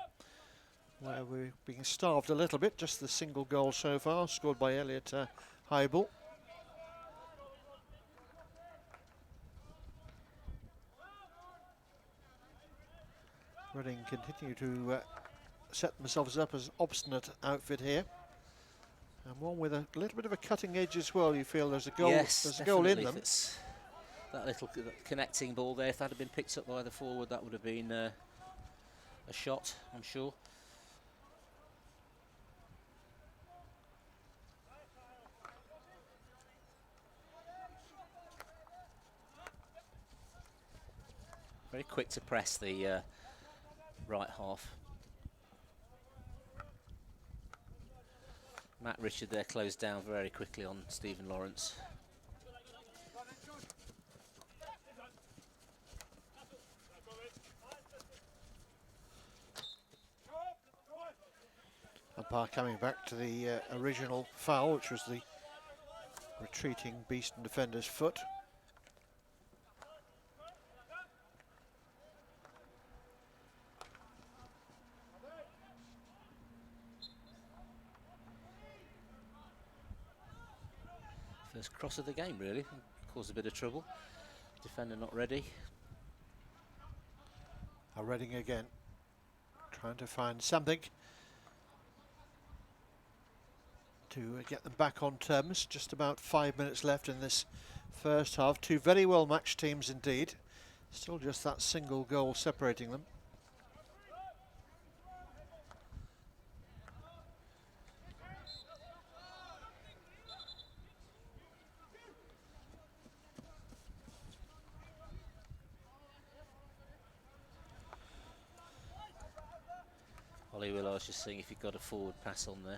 where we're being starved a little bit. Just the single goal so far, scored by Elliot Hybel. Reading continue to set themselves up as an obstinate outfit here, and one with a little bit of a cutting edge as well. You feel there's a goal, yes, there's a goal in them. That little connecting ball there, if that had been picked up by the forward, that would have been a shot, I'm sure. Very quick to press the right half. Matt Richard there closed down very quickly on Stephen Lawrence. Umpire coming back to the original foul, which was the retreating Beeston defender's foot. First cross of the game, really. Caused a bit of trouble. Defender not ready. Reading again, trying to find something to get them back on terms. Just about 5 minutes left in this first half. Two very well matched teams indeed. Still just that single goal separating them. Hollywood, I was just seeing if he got a forward pass on there.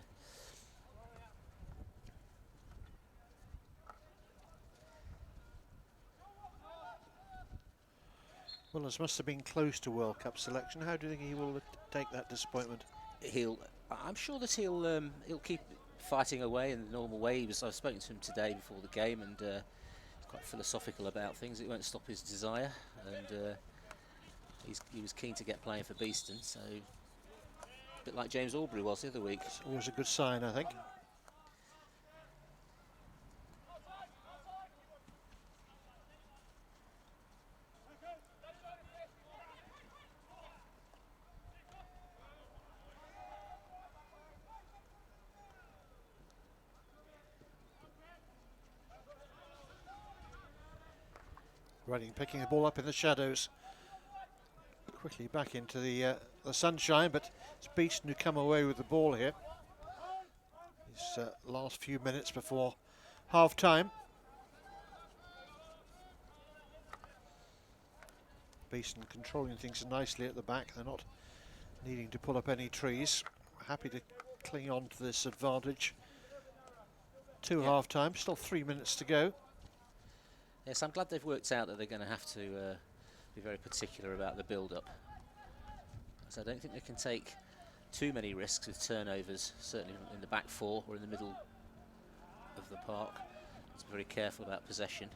Willis must have been close to World Cup selection. How do you think he will take that disappointment? I'm sure that he'll keep fighting away in the normal way. I've spoken to him today before the game, and he's quite philosophical about things. It won't stop his desire, and he was keen to get playing for Beeston. So, a bit like James Aubrey was the other week. It's always a good sign, I think. Reading picking the ball up in the shadows. Quickly back into the the sunshine, but it's Beeston who come away with the ball here. These last few minutes before half time. Beeston controlling things nicely at the back. They're not needing to pull up any trees. Happy to cling on to this advantage. Half time, still 3 minutes to go. Yes, I'm glad they've worked out that they're going to have to be very particular about the build-up. So I don't think they can take too many risks with turnovers, certainly in the back four or in the middle of the park. Let's be very careful about possession.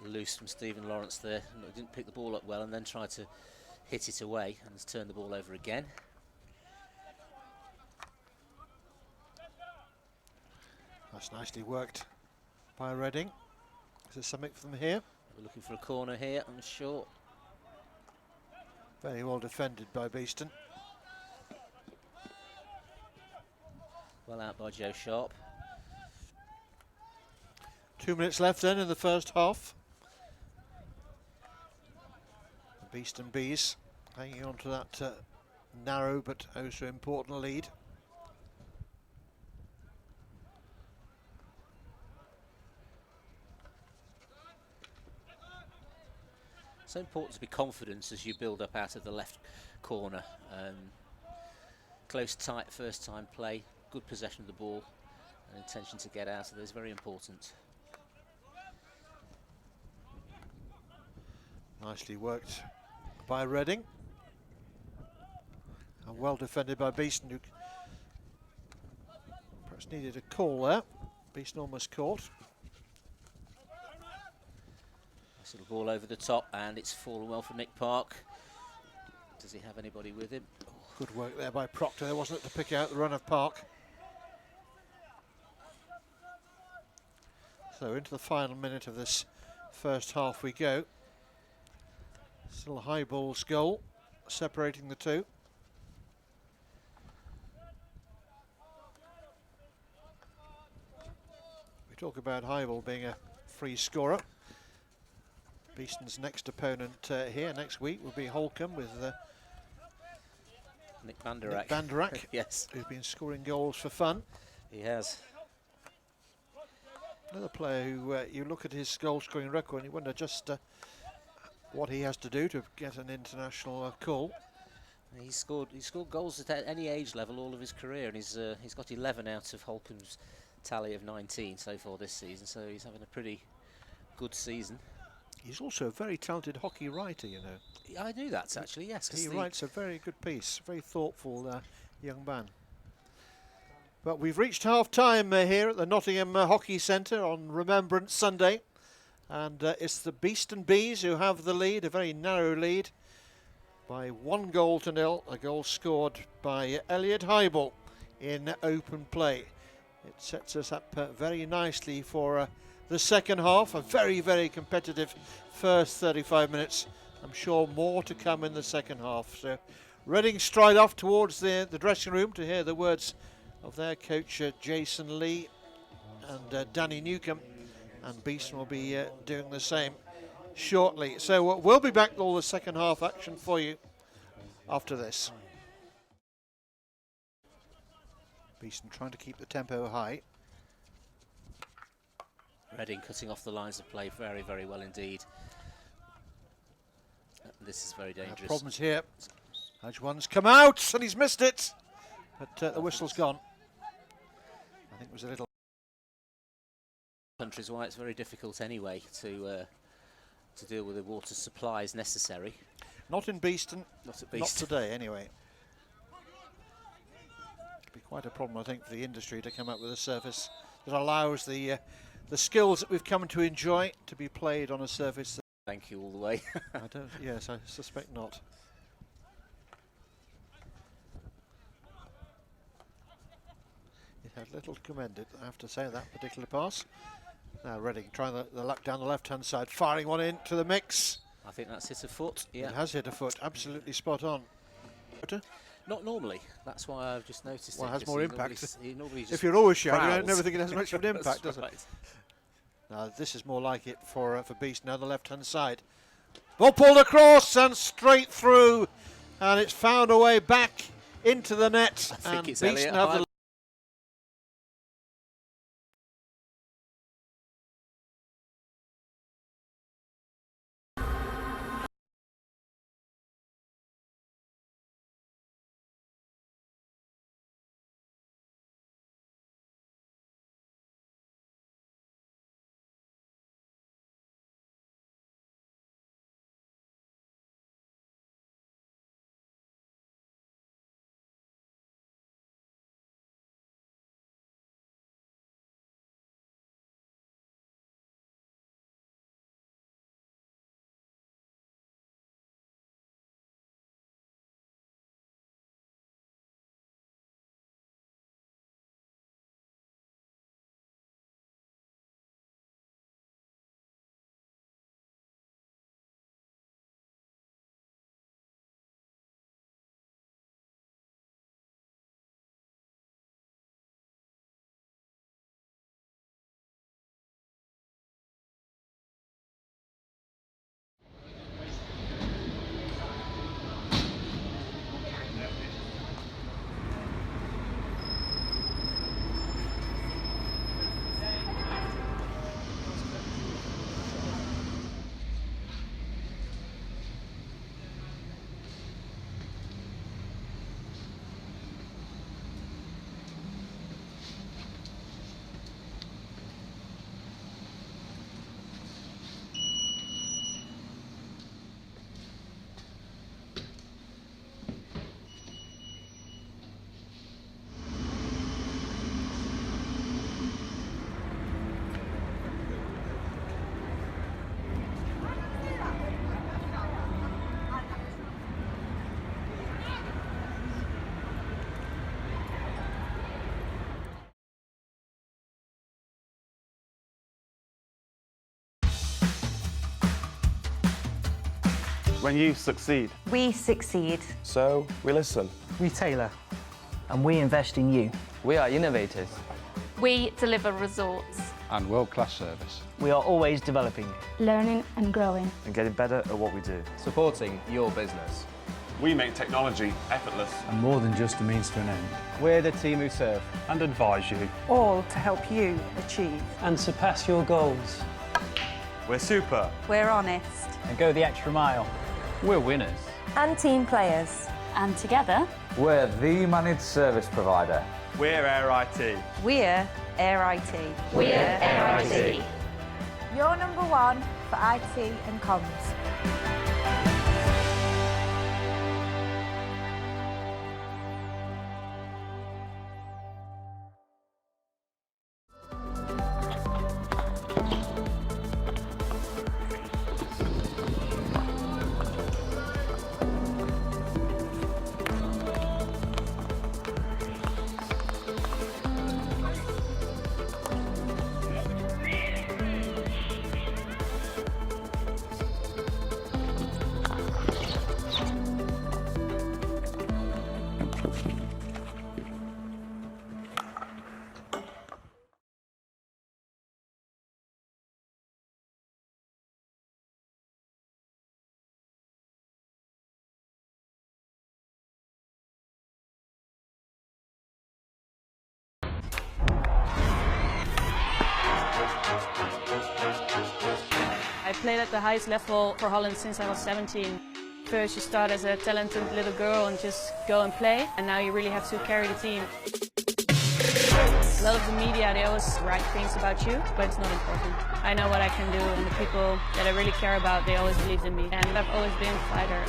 Loose from Stephen Lawrence there. Didn't pick the ball up well and then tried to hit it away and has turned the ball over again. That's nicely worked by Reading. Is there something from here? We're looking for a corner here, I'm sure. Very well defended by Beeston. Well out by Joe Sharp. 2 minutes left then in the first half. The Beeston Bees hanging on to that narrow but oh so important lead. So important to be confident as you build up out of the left corner. Close, tight first time play, good possession of the ball, and intention to get out of this, very important. Nicely worked by Reading. And well defended by Beeston, who perhaps needed a call there. Beeston almost caught. Nice little ball over the top, and it's fallen well for Nick Park. Does he have anybody with him? Good work there by Proctor. There wasn't it to pick out the run of Park. So into the final minute of this first half we go. Still High Ball's goal, separating the two. We talk about High Ball being a free scorer. Beeston's next opponent here next week will be Holcombe with Nick Banderak. Nick Banderak, yes, who's been scoring goals for fun. He has. Another player who you look at his goal scoring record and you wonder just what he has to do to get an international call. He's scored goals at any age level all of his career, and he's got 11 out of Holcombe's tally of 19 so far this season, so he's having a pretty good season. He's also a very talented hockey writer, you know. I knew that actually, yes. He writes a very good piece, very thoughtful young man. But we've reached half-time here at the Nottingham Hockey Centre on Remembrance Sunday. And it's the Beeston Bees who have the lead, a very narrow lead, by 1-0, a goal scored by Elliot Hybel in open play. It sets us up very nicely for the second half, a very, very competitive first 35 minutes. I'm sure more to come in the second half. So Reading stride off towards the dressing room to hear the words of their coach Jason Lee and Danny Newcombe, and Beeston will be doing the same shortly. So we'll be back with all the second half action for you after this. Beeston trying to keep the tempo high. Reading cutting off the lines of play very, very well indeed. This is very dangerous. Problems here. Edge one's come out and he's missed it, but the whistle's gone. I think it was a little. Countries why it's very difficult anyway to deal with the water supplies necessary. Not in Beeston. Not at Beeston. Not today anyway. It'd be quite a problem, I think, for the industry to come up with a surface that allows the skills that we've come to enjoy to be played on a surface that. Thank you all the way. I don't. Yes, I suspect not. It had little to commend it, I have to say, that particular pass. Now Reading trying the luck down the left-hand side, firing one into the mix. I think that's hit a foot. Yeah, it has hit a foot. Absolutely spot on. Not normally. That's why I've just noticed Well, it. it has 'cause more he impact. He normally just If you're always shouting, I prowls. never think it has much of an impact, That's does it? right. Now, this is more like it for Beeston on the left-hand side. Ball pulled across and straight through, and it's found a way back into the net. I think and it's Beeston Elliot have High. the When you succeed, We succeed. so we listen. We tailor. And we invest in you. We are innovators. We deliver results, And world-class service. We are always developing you. learning and growing. And getting better at what we do. Supporting your business. We make technology effortless And more than just a means to an end. We're the team who serve. and advise you. All to help you achieve. And surpass your goals. We're super. We're honest. And go the extra mile. We're winners. And team players. And together, We're the managed service provider. We're Air IT. We're Air IT. we're Air IT. You're number one for IT and comms. I played at the highest level for Holland since I was 17. First you start as a talented little girl and just go and play, and now you really have to carry the team. A lot of the media, they always write things about you, but it's not important. I know what I can do, and the people that I really care about, they always believed in me. And I've always been a fighter.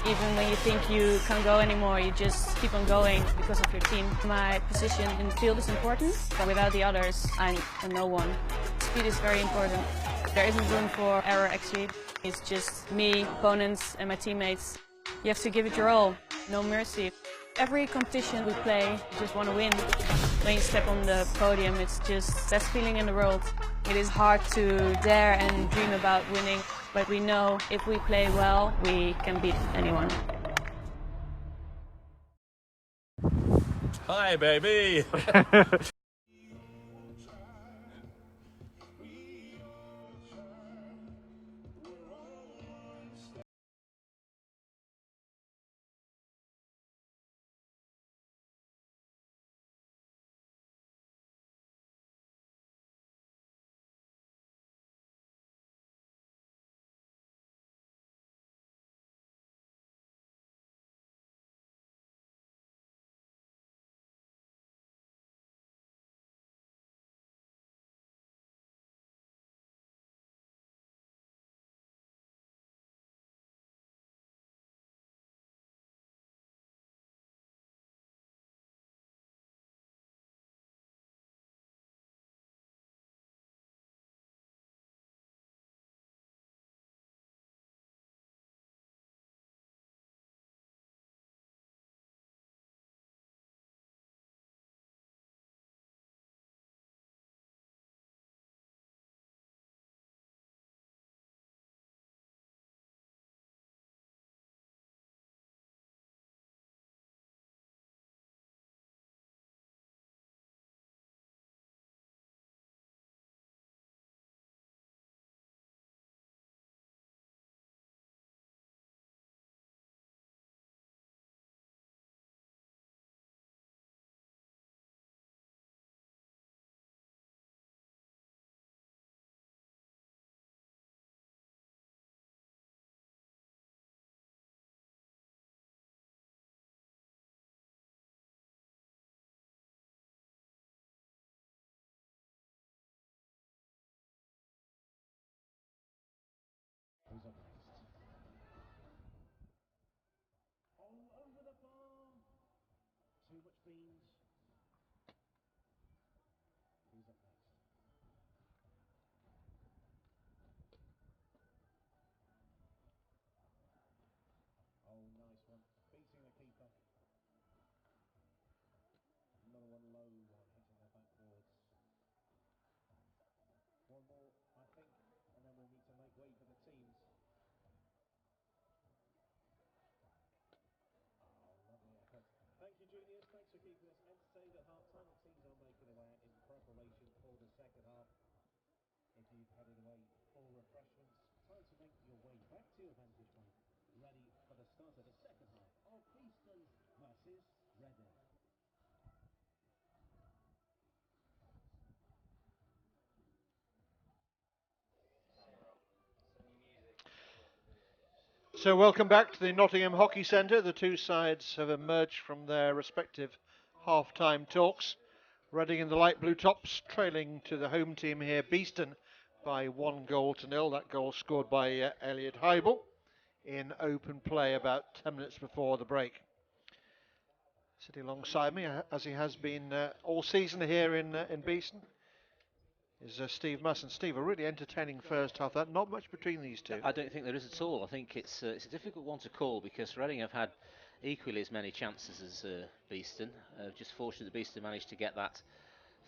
Even when you think you can't go anymore, you just keep on going because of your team. My position in the field is important, but without the others, I'm a no one. Speed is very important. There isn't room for error, actually. It's just me, opponents, and my teammates. You have to give it your all, no mercy. Every competition we play, you just want to win. When you step on the podium, it's just the best feeling in the world. It is hard to dare and dream about winning, but we know if we play well, we can beat anyone. Hi, baby. Too much beans. Who's up next? Oh, nice one. Beating the keeper. Another one low one, hitting the backboards. One more, I think, and then we'll need to make way for the teams. Oh, lovely effort. Thank you, juniors. Thanks for keeping us entertained at half-time. The teams are making their way out in preparation for the second half. If you've headed away for refreshments, time to make your way back to your vantage point, ready for the start of the second half of Beeston versus Reading. So welcome back to the Nottingham Hockey Centre. The two sides have emerged from their respective half-time talks. Reading in the light blue tops, trailing to the home team here, Beeston, by 1-0. That goal scored by Elliot Heibel in open play about 10 minutes before the break. Sitting alongside me, as he has been all season here in Beeston, is Steve Musson. Steve, a really entertaining first half. Not much between these two. I don't think there is at all. I think it's a difficult one to call because Reading have had equally as many chances as Beeston. Just fortunate that Beeston managed to get that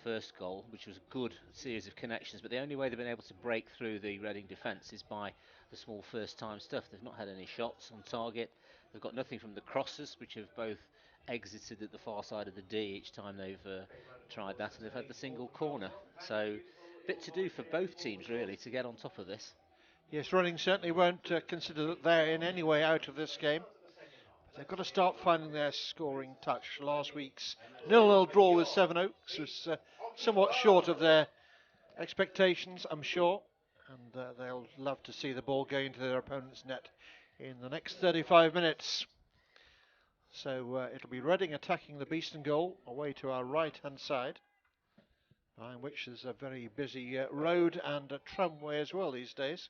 first goal, which was a good series of connections, but the only way they've been able to break through the Reading defence is by the small first time stuff. They've not had any shots on target. They've got nothing from the crosses, which have both exited at the far side of the D each time they've tried that, and they've had the single corner. So a bit to do for both teams really to get on top of this. Yes, Reading certainly won't consider that they're in any way out of this game. They've got to start finding their scoring touch. Last week's 0-0 draw with Seven Oaks was somewhat short of their expectations, I'm sure. And they'll love to see the ball go into their opponent's net in the next 35 minutes. So it'll be Reading attacking the Beeston goal away to our right-hand side, behind which there's a very busy road and a tramway as well these days.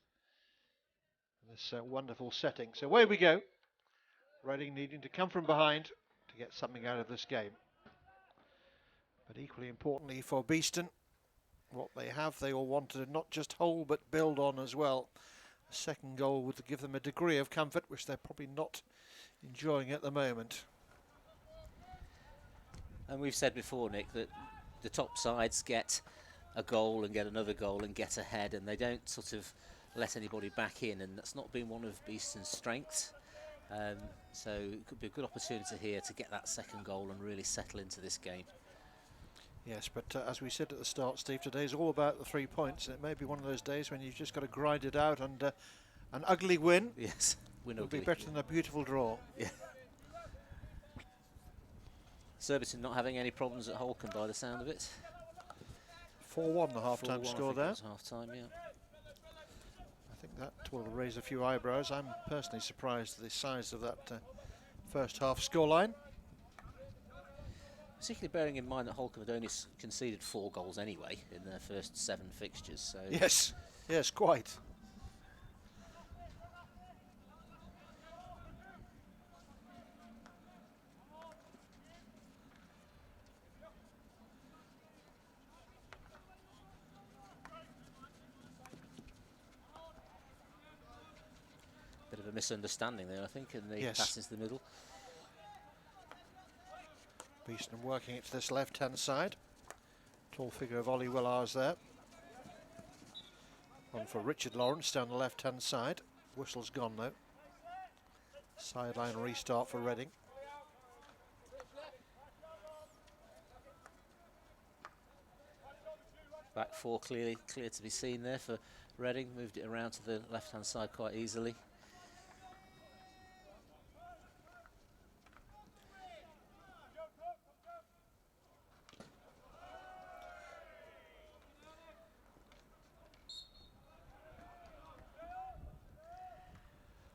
This wonderful setting. So away we go. Reading needing to come from behind to get something out of this game. But equally importantly for Beeston, what they all wanted to not just hold but build on as well. The second goal would give them a degree of comfort which they're probably not enjoying at the moment. And we've said before, Nick, that the top sides get a goal and get another goal and get ahead, and they don't sort of let anybody back in, and that's not been one of Beeston's strengths. So it could be a good opportunity here to get that second goal and really settle into this game. Yes, but as we said at the start, Steve, today's all about the 3 points. It may be one of those days when you've just got to grind it out, and an ugly win yes, will be better than a beautiful draw. Yeah. Surbiton not having any problems at Holcombe by the sound of it. 4-1 the half-time score there. Half-time, yeah. I think that will raise a few eyebrows. I'm personally surprised at the size of that first half scoreline. Particularly bearing in mind that Holcombe had only conceded 4 goals anyway in their first 7 fixtures. So yes, yes, quite. Bit of a misunderstanding there, I think, in the pass into the middle. Beeston working it to this left-hand side. Tall figure of Ollie Willars there. On for Richard Lawrence down the left-hand side. Whistle's gone though. Sideline restart for Reading. Back 4 clear to be seen there for Reading. Moved it around to the left-hand side quite easily.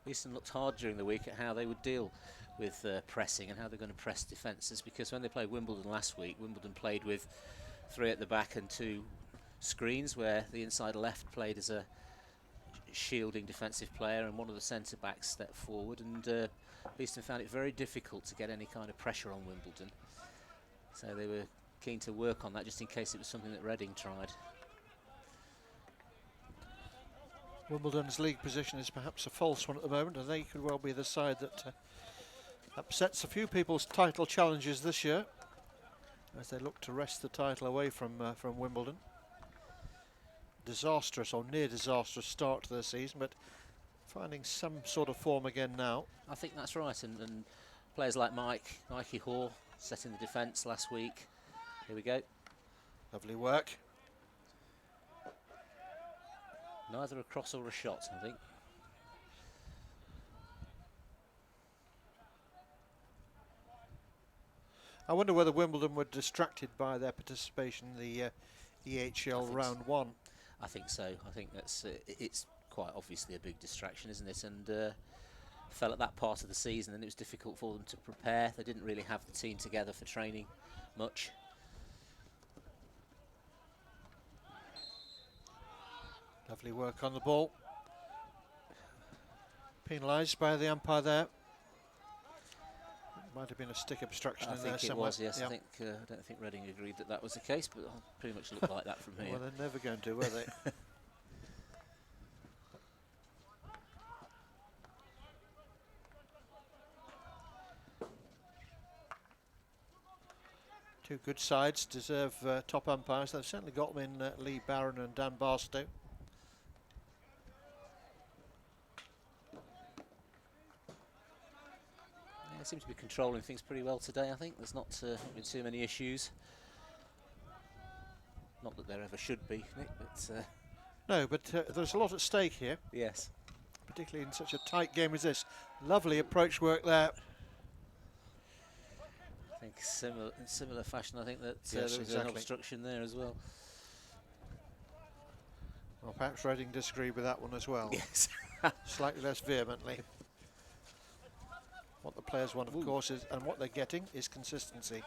Beeston looked hard during the week at how they would deal with pressing and how they're going to press defences, because when they played Wimbledon last week, Wimbledon played with 3 at the back and 2 screens, where the inside left played as a shielding defensive player and one of the centre backs stepped forward, and Beeston found it very difficult to get any kind of pressure on Wimbledon. So they were keen to work on that just in case it was something that Reading tried. Wimbledon's league position is perhaps a false one at the moment, and they could well be the side that upsets a few people's title challenges this year as they look to wrest the title away from Wimbledon. Disastrous or near disastrous start to the season, but finding some sort of form again now. I think that's right, and players like Mikey Hoare setting the defence last week. Here we go. Lovely work. Neither a cross or a shot, I think. I wonder whether Wimbledon were distracted by their participation in the EHL round 1. I think so. I think that's it's quite obviously a big distraction, isn't it? And fell at that part of the season, and it was difficult for them to prepare. They didn't really have the team together for training much. Lovely work on the ball. Penalised by the umpire there. Might have been a stick obstruction in there somewhere. I think it was, yes. Yep. I don't think Reading agreed that that was the case, but it'll pretty much look like that from here. Well, they're never going to, were they? Two good sides deserve top umpires. They've certainly got them in Lee Barron and Dan Barstow. Seem to be controlling things pretty well today, I think. There's not been too many issues. Not that there ever should be, Nick, but... No, but there's a lot at stake here. Yes. Particularly in such a tight game as this. Lovely approach work there. I think in similar fashion, I think that yes, there was exactly. an obstruction there as well. Well, perhaps Reading disagree with that one as well. Yes. Slightly less vehemently. What the players want, of course, is, and what they're getting is consistency.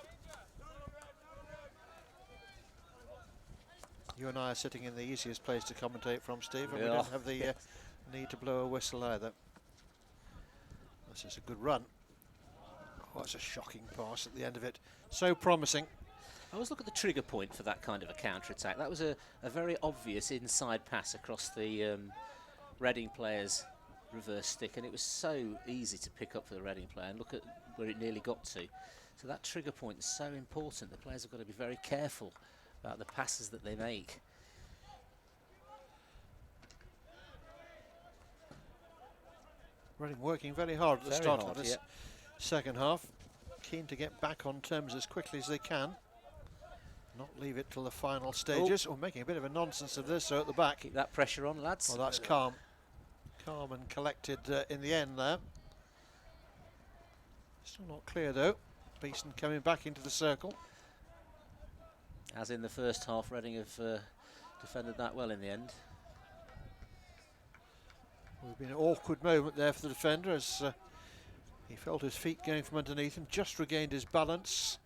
You and I are sitting in the easiest place to commentate from, Steve, and we don't have the need to blow a whistle either. This is a good run. Oh, it's a shocking pass at the end of it. So promising. I always look at the trigger point for that kind of a counter-attack. That was a very obvious inside pass across the Reading players' reverse stick, and it was so easy to pick up for the Reading player, and look at where it nearly got to. So that trigger point is so important. The players have got to be very careful about the passes that they make. Reading working very hard at the Very start hard, of this second half. Keen to get back on terms as quickly as they can. Not leave it till the final stages. Or making a bit of a nonsense of this, so at the back. Keep that pressure on, lads. Well, that's calm. Calm and collected in the end there. Still not clear though. Beeston coming back into the circle. As in the first half, Reading have defended that well in the end. We've been an awkward moment there for the defender as he felt his feet going from underneath him, just regained his balance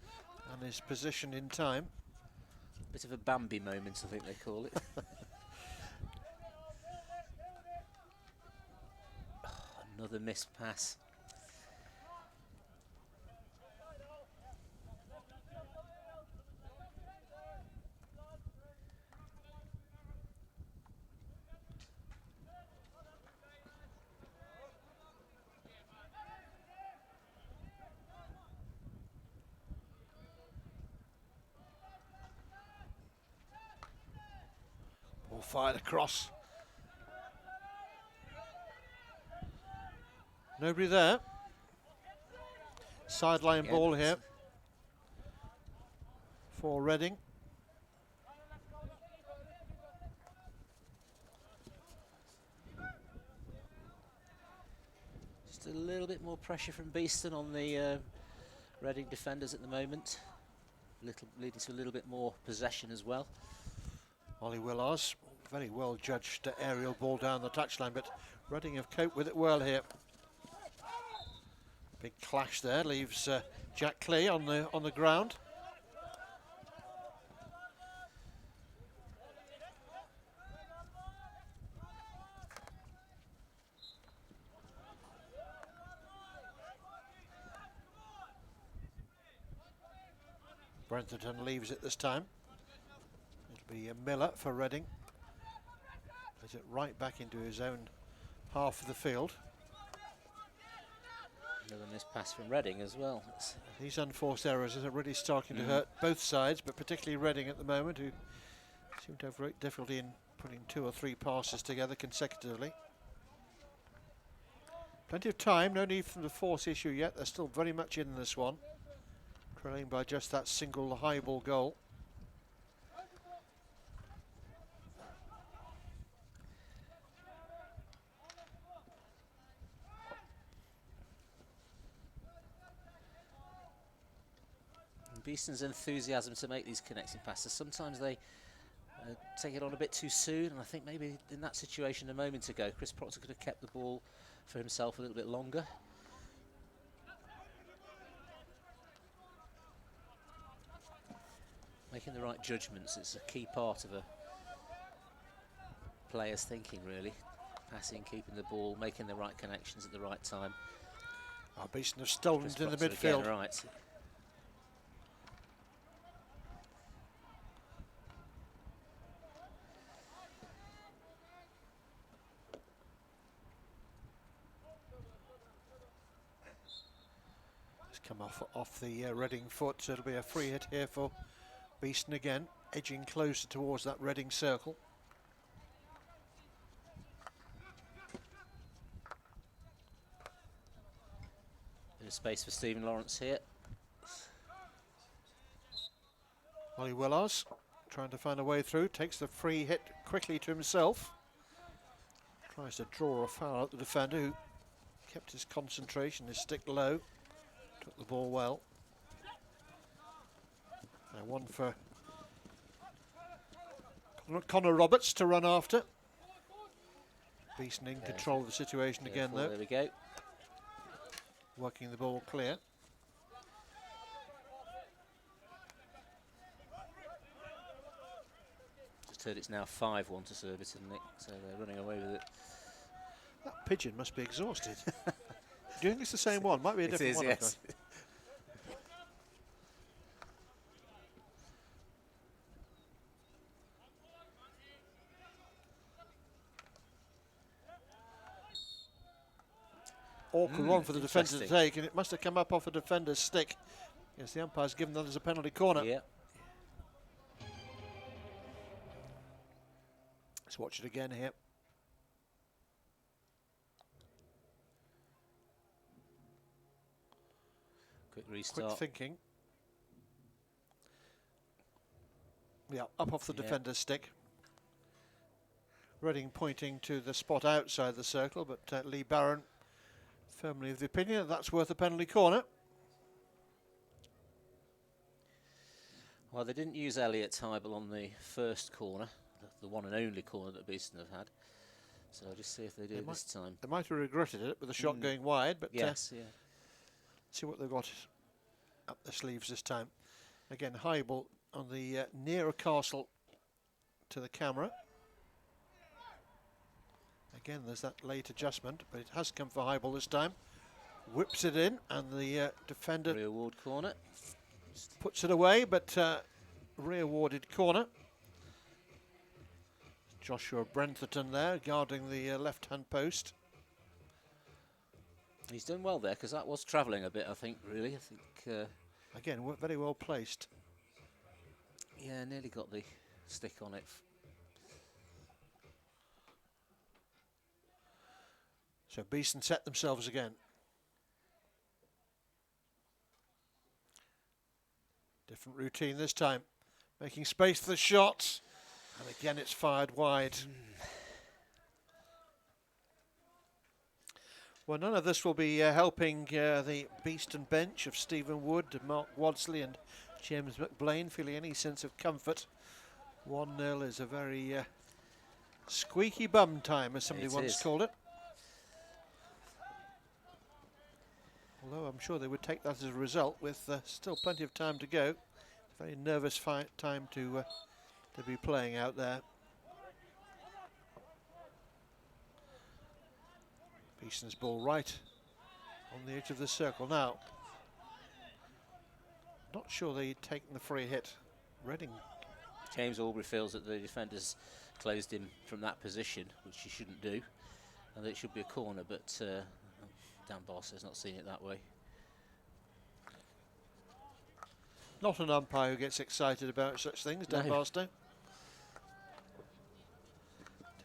and his position in time. Bit of a Bambi moment, I think they call it. Another missed pass. Ball fired across. Nobody there. Sideline ball here for Reading. Just a little bit more pressure from Beeston on the Reading defenders at the moment. Leading to a little bit more possession as well. Ollie Willars, very well judged aerial ball down the touchline, but Reading have coped with it well here. Big clash there, leaves Jack Clay on the ground. Brentherton leaves it this time. It'll be a Miller for Reading. Plays it right back into his own half of the field. Another missed pass from Reading as well. These unforced errors are really starting to hurt both sides, but particularly Reading at the moment, who seem to have great difficulty in putting 2 or 3 passes together consecutively. Plenty of time, no need for the force issue yet. They're still very much in this one, trailing by just that single high ball goal. Beeston's enthusiasm to make these connecting passes, sometimes they take it on a bit too soon, and I think maybe in that situation a moment ago Chris Proctor could have kept the ball for himself a little bit longer. Making the right judgments, it's a key part of a player's thinking really. Passing, keeping the ball, making the right connections at the right time. Beeston have stolen it in the Proctor midfield. again, right. Come off the Reading foot, so it'll be a free hit here for Beeston again, edging closer towards that Reading circle. Bit of space for Stephen Lawrence here. Ollie Willars trying to find a way through, takes the free hit quickly to himself. Tries to draw a foul at the defender who kept his concentration, his stick low. Took the ball well. Now one for Connor Roberts to run after. Beeston in control of the situation again though. There we go. Working the ball clear. Just heard it's now 5-1 to Surbiton, Nick, so they're running away with it. That pigeon must be exhausted. Do you think it's the same one? Might be a different one. Yes. Awkward one for the defender to take, and it must have come up off a defender's stick. Yes, the umpire's given that as a penalty corner. Yeah. Let's watch it again here. Quick restart. Quick thinking. Yeah, up off the defender's stick. Reading pointing to the spot outside the circle, but Lee Barron firmly of the opinion that that's worth a penalty corner. Well, they didn't use Elliot Tybal on the first corner, the one and only corner that Beeston have had. So I'll just see if they do it this time. They might have regretted it with the shot going wide, but yes, yeah. See what they've got up their sleeves this time. Again, Hybel on the nearer castle to the camera. Again, there's that late adjustment, but it has come for Hybel this time. Whips it in, and the defender Rearward corner. Puts it away, but rear-warded corner. Joshua Brentherton there, guarding the left-hand post. He's done well there, because that was travelling a bit, I think, really. I think again, very well placed. Yeah, nearly got the stick on it. So Beeston set themselves again. Different routine this time. Making space for the shots. And again, it's fired wide. Well, none of this will be helping the Beeston bench of Stephen Wood, Mark Wadsley and James McBlain feeling any sense of comfort. 1-0 is a very squeaky bum time, as somebody once called it. Although I'm sure they would take that as a result, with still plenty of time to go. It's a very nervous time to be playing out there. Beeston's ball right on the edge of the circle now. Not sure they'd taken the free hit. Reading. James Aubrey feels that the defenders closed him from that position, which he shouldn't do, and that it should be a corner, but Dan Boss has not seen it that way. Not an umpire who gets excited about such things, Dan Barstow.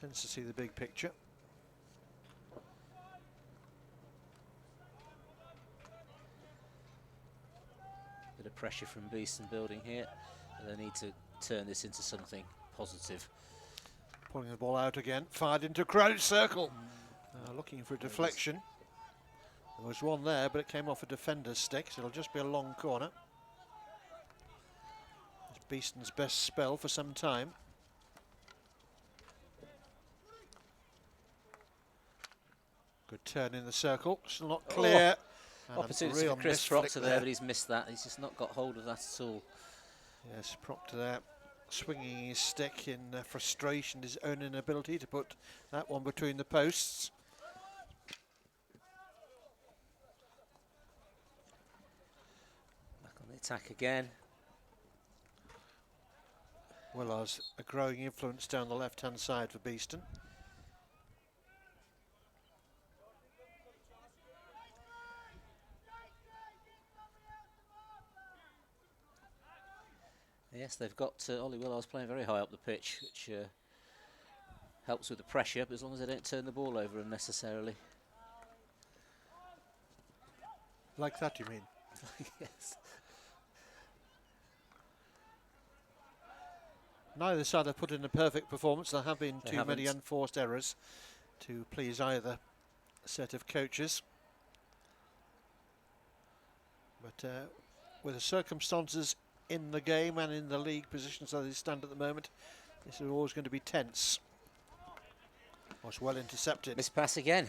Tends to see the big picture. Bit of pressure from Beeston building here. They need to turn this into something positive. Pulling the ball out again, fired into a crowded circle. Looking for a deflection. There was one there, but it came off a defender's stick, so it'll just be a long corner. It's Beeston's best spell for some time. Good turn in the circle, still not clear. Opportunity for Chris Proctor there, but he's missed that. He's just not got hold of that at all. Yes, Proctor there, swinging his stick in frustration, his own inability to put that one between the posts. Back on the attack again. Willar's a growing influence down the left-hand side for Beeston. Yes, they've got Ollie Willar's playing very high up the pitch, which helps with the pressure, but as long as they don't turn the ball over unnecessarily. Like that, you mean? Yes. Neither side have put in a perfect performance. There have been too many unforced errors to please either set of coaches. But with the circumstances in the game and in the league positions as they stand at the moment, this is always going to be tense. Was well intercepted. Miss pass again.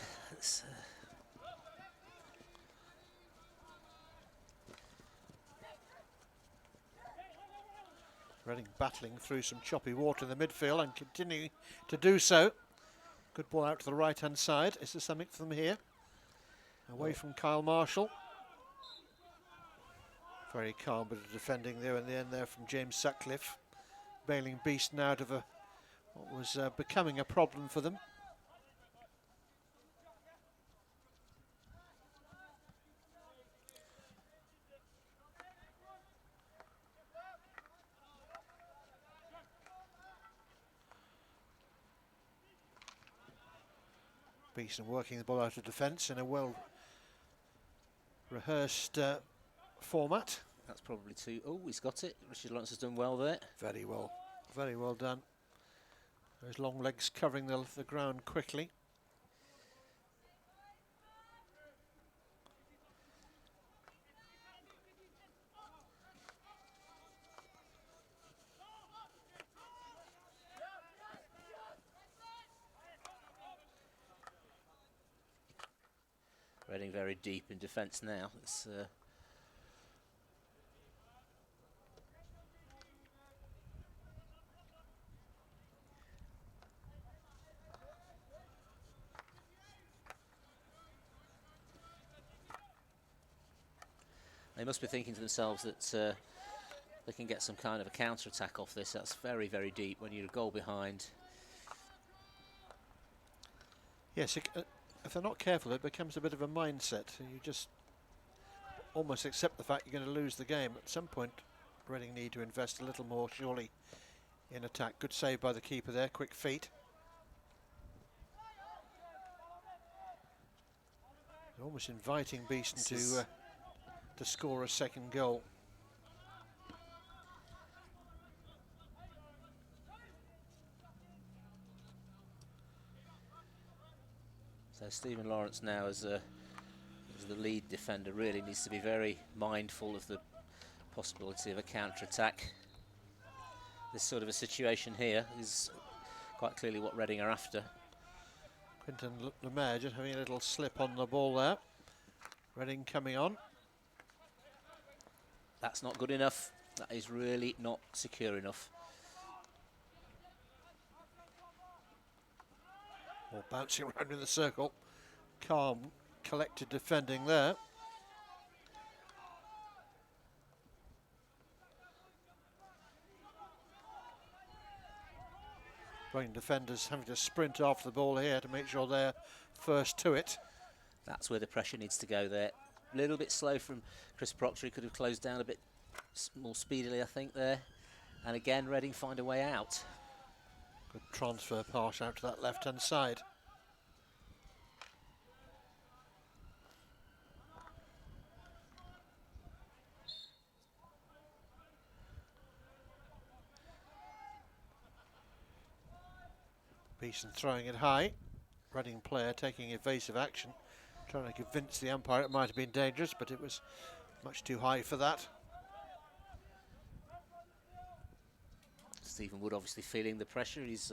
Reading battling through some choppy water in the midfield and continuing to do so. Good ball out to the right-hand side. Is there something for them here? Away from Kyle Marshall. Very calm bit of defending there in the end there from James Sutcliffe, bailing Beeston out of what was becoming a problem for them. Beeston working the ball out of defence in a well rehearsed format. That's probably too... Oh, he's got it. Richard Lawrence has done well there. Very well done. Those long legs covering the ground quickly. Reading very deep in defence now. It's, they must be thinking to themselves that they can get some kind of a counter-attack off this. That's very, very deep when you're a goal behind. Yes, if they're not careful, it becomes a bit of a mindset. You just almost accept the fact you're going to lose the game. At some point, Reading need to invest a little more, surely, in attack. Good save by the keeper there, quick feet. Almost inviting Beeston to score a second goal. So Stephen Lawrence now as the lead defender really needs to be very mindful of the possibility of a counter-attack. This sort of a situation here is quite clearly what Reading are after. Quinton Lemaire just having a little slip on the ball there. Reading coming on. That's not good enough. That is really not secure enough. Or bouncing around in the circle. Calm, collected defending there. Reading defenders having to sprint after the ball here to make sure they're first to it. That's where the pressure needs to go there. A little bit slow from Chris Proctor. He could have closed down a bit more speedily, I think, there. And again, Reading find a way out. Good transfer pass out to that left-hand side. Beeston throwing it high. Reading player taking evasive action, trying to convince the umpire it might have been dangerous, but it was much too high for that. Stephen Wood obviously feeling the pressure. He's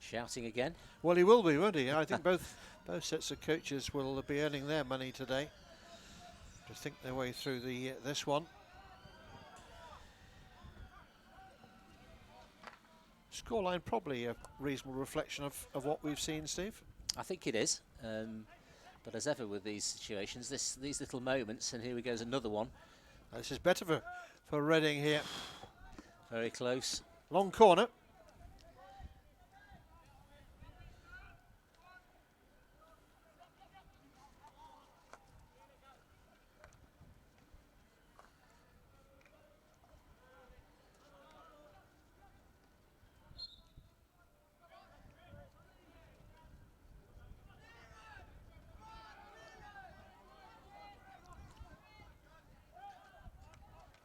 shouting again. Well, he will be, won't he? I think both sets of coaches will be earning their money today to think their way through this one. Scoreline probably a reasonable reflection of what we've seen, Steve. I think it is. But as ever with these situations, these little moments, and here we goes another one. This is better for Reading here. Very close. Long corner.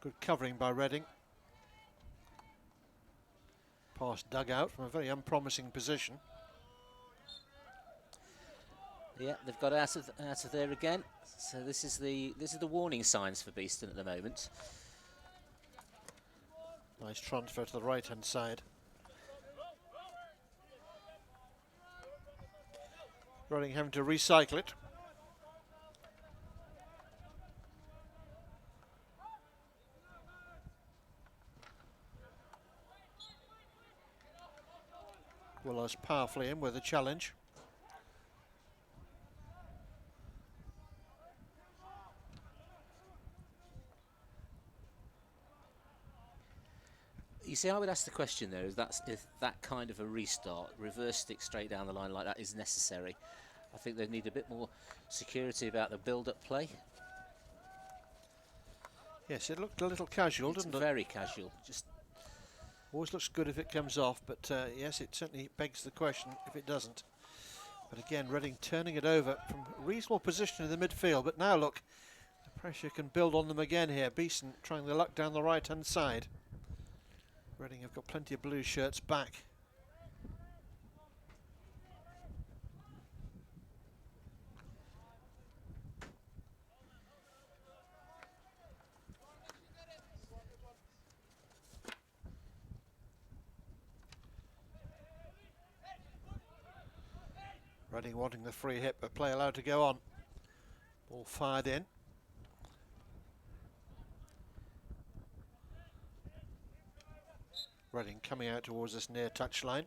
Good covering by Reading. Pass dug out from a very unpromising position. Yeah, they've got out of there again. So this is the warning signs for Beeston at the moment. Nice transfer to the right-hand side. Reading having to recycle it. Willows powerfully in with a challenge. You see, I would ask the question there, if that kind of a restart, reverse stick straight down the line like that is necessary. I think they need a bit more security about the build-up play. Yes, it looked a little casual, didn't it? Very casual. Just always looks good if it comes off, but yes, it certainly begs the question if it doesn't. But again, Reading turning it over from a reasonable position in the midfield, but now look, the Pressure can build on them again here. Beeston trying their luck down the right-hand side. Reading have got plenty of blue shirts back. Reading wanting the free hit, but play allowed to go on. Ball fired in. Reading coming out towards this near touchline,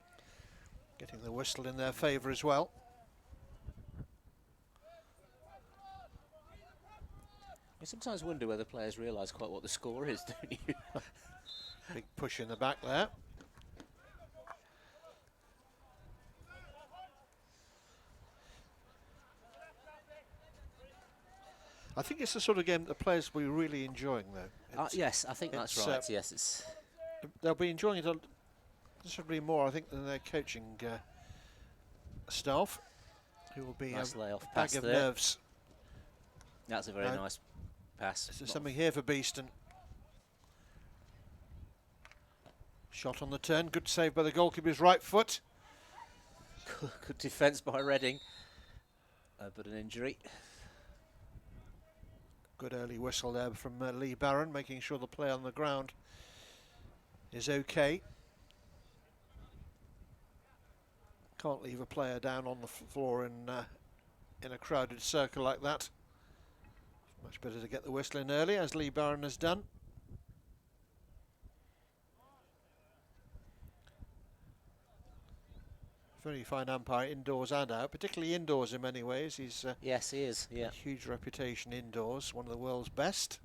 getting the whistle in their favour as well. I sometimes wonder whether players realise quite what the score is, don't you? Big push in the back there. I think it's the sort of game that the players will be really enjoying, though. Yes, I think that's right. Yes, it's. They'll be enjoying it considerably more, I think, than their coaching staff, who will be Nice layoff a pass bag of there. nerves. That's a very nice pass. Is there something here for Beeston? Shot on the turn, good save by the goalkeeper's right foot. Good defence by Reading, but an injury. Good early whistle there from Lee Barron, making sure the play on the ground is okay. Can't leave a player down on the floor in a crowded circle like that. Much better to get the whistle in early, as Lee Barron has done. Very fine umpire, indoors and out, particularly indoors in many ways. He's yes, he is. Yeah, a huge reputation indoors, one of the world's best.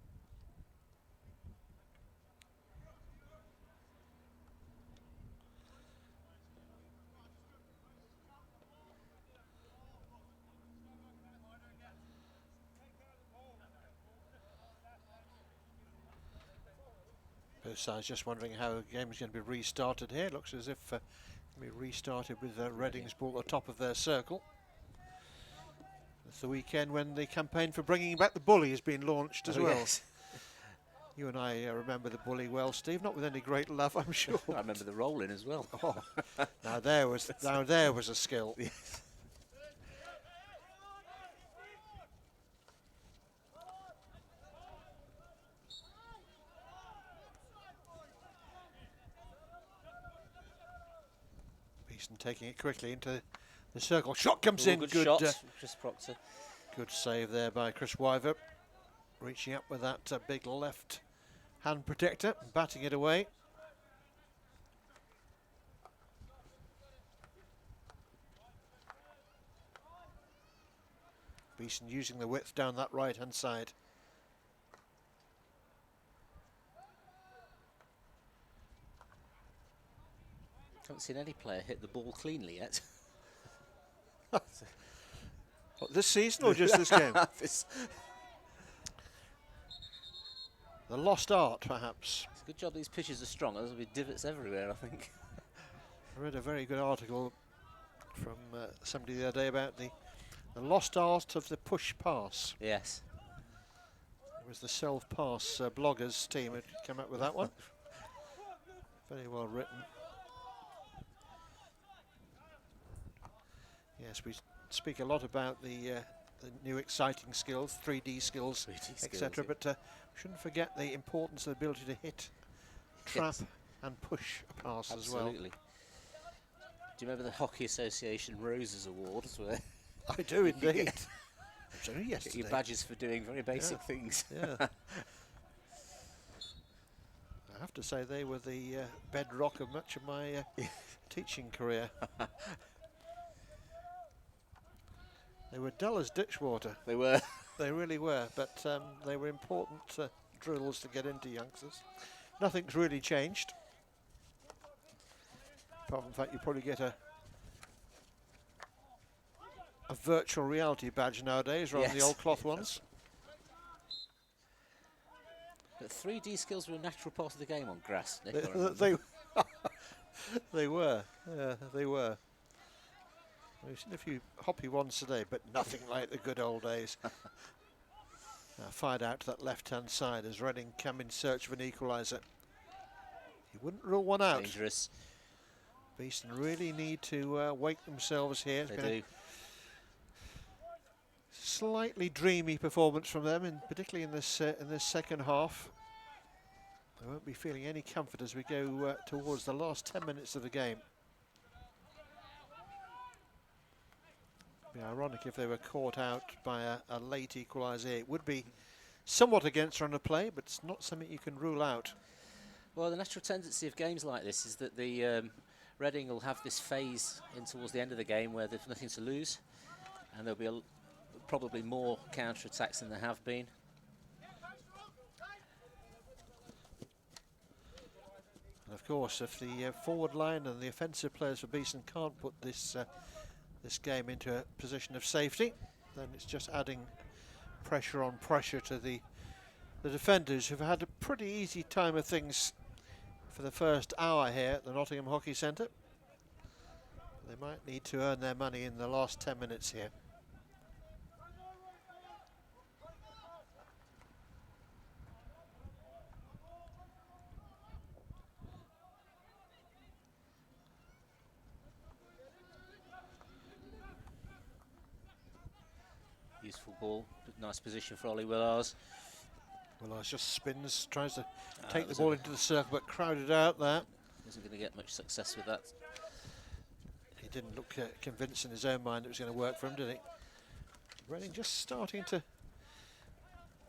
Both sides just wondering how the game is going to be restarted here. It looks as if we restarted with Reading's ball at the top of their circle. It's the weekend when the campaign for bringing back the bully has been launched as well. Yes. You and I remember the bully well, Steve, not with any great love, I'm sure. I remember the rolling as well. Oh, now there was a skill. Yes. Beeston taking it quickly into the circle. Shot comes in. Good shot, Chris Proctor. Good save there by Chris Wyver. Reaching up with that big left hand protector, batting it away. Beeston using the width down that right hand side. Haven't seen any player hit the ball cleanly yet. What, this season or just this game? The lost art, perhaps. It's a good job these pitches are strong. There'll be divots everywhere, I think. I read a very good article from somebody the other day about the lost art of the push pass. Yes. It was the self-pass bloggers team who came up with that one. Very well written. Yes, we speak a lot about the new exciting skills, 3D skills, etc. But we shouldn't forget the importance of the ability to hit, trap, and push a pass as well. Absolutely. Do you remember the Hockey Association Roses Awards? Where I do indeed. Sorry, get your badges for doing very basic things. Yeah. I have to say they were the bedrock of much of my teaching career. They were dull as ditch water. They were. They really were, but they were important drills to get into youngsters. Nothing's really changed. Apart from the fact you probably get a virtual reality badge nowadays rather than the old cloth ones. But 3D skills were a natural part of the game on grass, Nick. They were. Yeah, they were. We've seen a few hoppy ones today, but nothing like the good old days. Fired out to that left-hand side as Reading come in search of an equaliser. He wouldn't rule one out. Dangerous. Beeston really need to wake themselves here. They do. Slightly dreamy performance from them, particularly in this second half. They won't be feeling any comfort as we go towards the last 10 minutes of the game. It'd be ironic if they were caught out by a late equaliser. It would be somewhat against run of play, but it's not something you can rule out. Well, the natural tendency of games like this is that the Reading will have this phase in towards the end of the game where there's nothing to lose, and there'll be probably more counter-attacks than there have been. And of course, if the forward line and the offensive players for Beeston can't put this this game into a position of safety, then it's just adding pressure on pressure to the defenders, who've had a pretty easy time of things for the first hour here at the Nottingham Hockey Centre. They might need to earn their money in the last 10 minutes here. Useful ball, nice position for Ollie Willars. Willars just spins, tries to take the ball into the circle, but crowded out there. Isn't going to get much success with that. He didn't look convinced in his own mind it was going to work for him, did he? Reading just starting to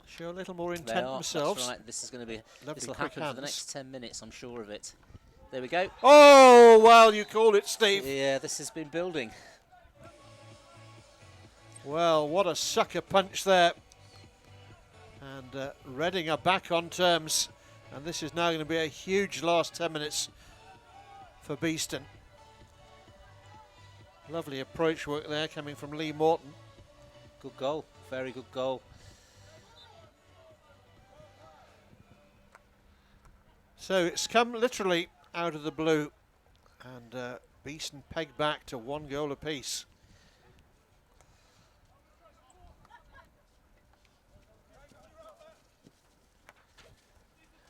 show a little more intent themselves. That's right. This is going to be. This will quick happen hands for the next 10 minutes. I'm sure of it. There we go. Oh, well, you called it, Steve. Yeah, this has been building. Well, what a sucker punch there. And Reading are back on terms. And this is now going to be a huge last 10 minutes for Beeston. Lovely approach work there coming from Lee Morton. Good goal. Very good goal. So it's come literally out of the blue. And Beeston pegged back to 1 goal apiece.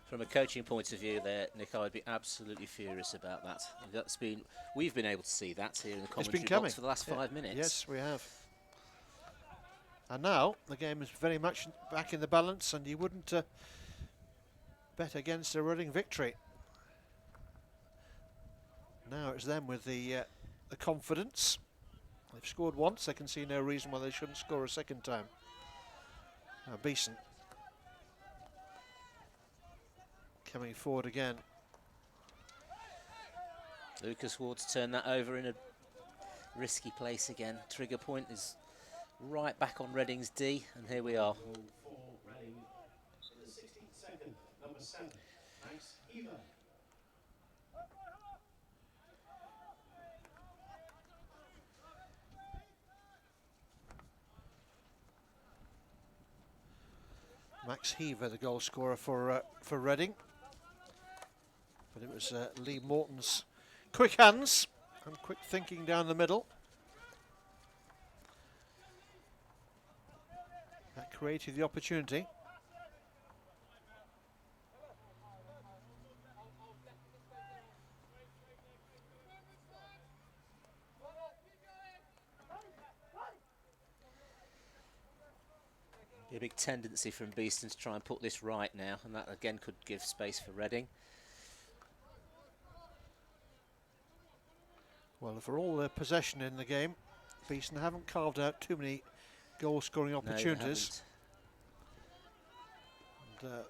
From a coaching point of view there, Nick, I'd be absolutely furious about that. We've been able to see that here in the commentary box for the last 5 minutes. Yes, we have. And now the game is very much back in the balance, and you wouldn't bet against a Reading victory. Now it's them with the confidence. They've scored once, they can see no reason why they shouldn't score a second time. Now Beeston coming forward again. Lucas Ward's turned that over in a risky place again. Trigger point is right back on Reading's D, and here we are. Max Heaver, the goal scorer for Reading. But it was Lee Morton's quick hands and quick thinking down the middle that created the opportunity. A big tendency from Beeston to try and put this right now, and that again could give space for Reading. Well, for all their possession in the game, Beeston haven't carved out too many goal-scoring opportunities. No, and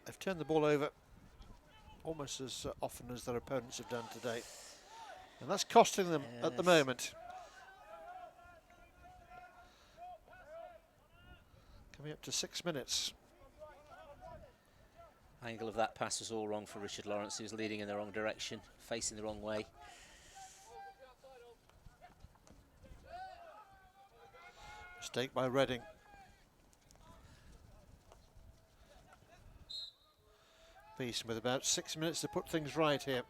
they've turned the ball over almost as often as their opponents have done today, and that's costing them at the moment. Coming up to 6 minutes. Angle of that pass was all wrong for Richard Lawrence. He was leading in the wrong direction, facing the wrong way. Mistake by Reading. Beeston with about 6 minutes to put things right here.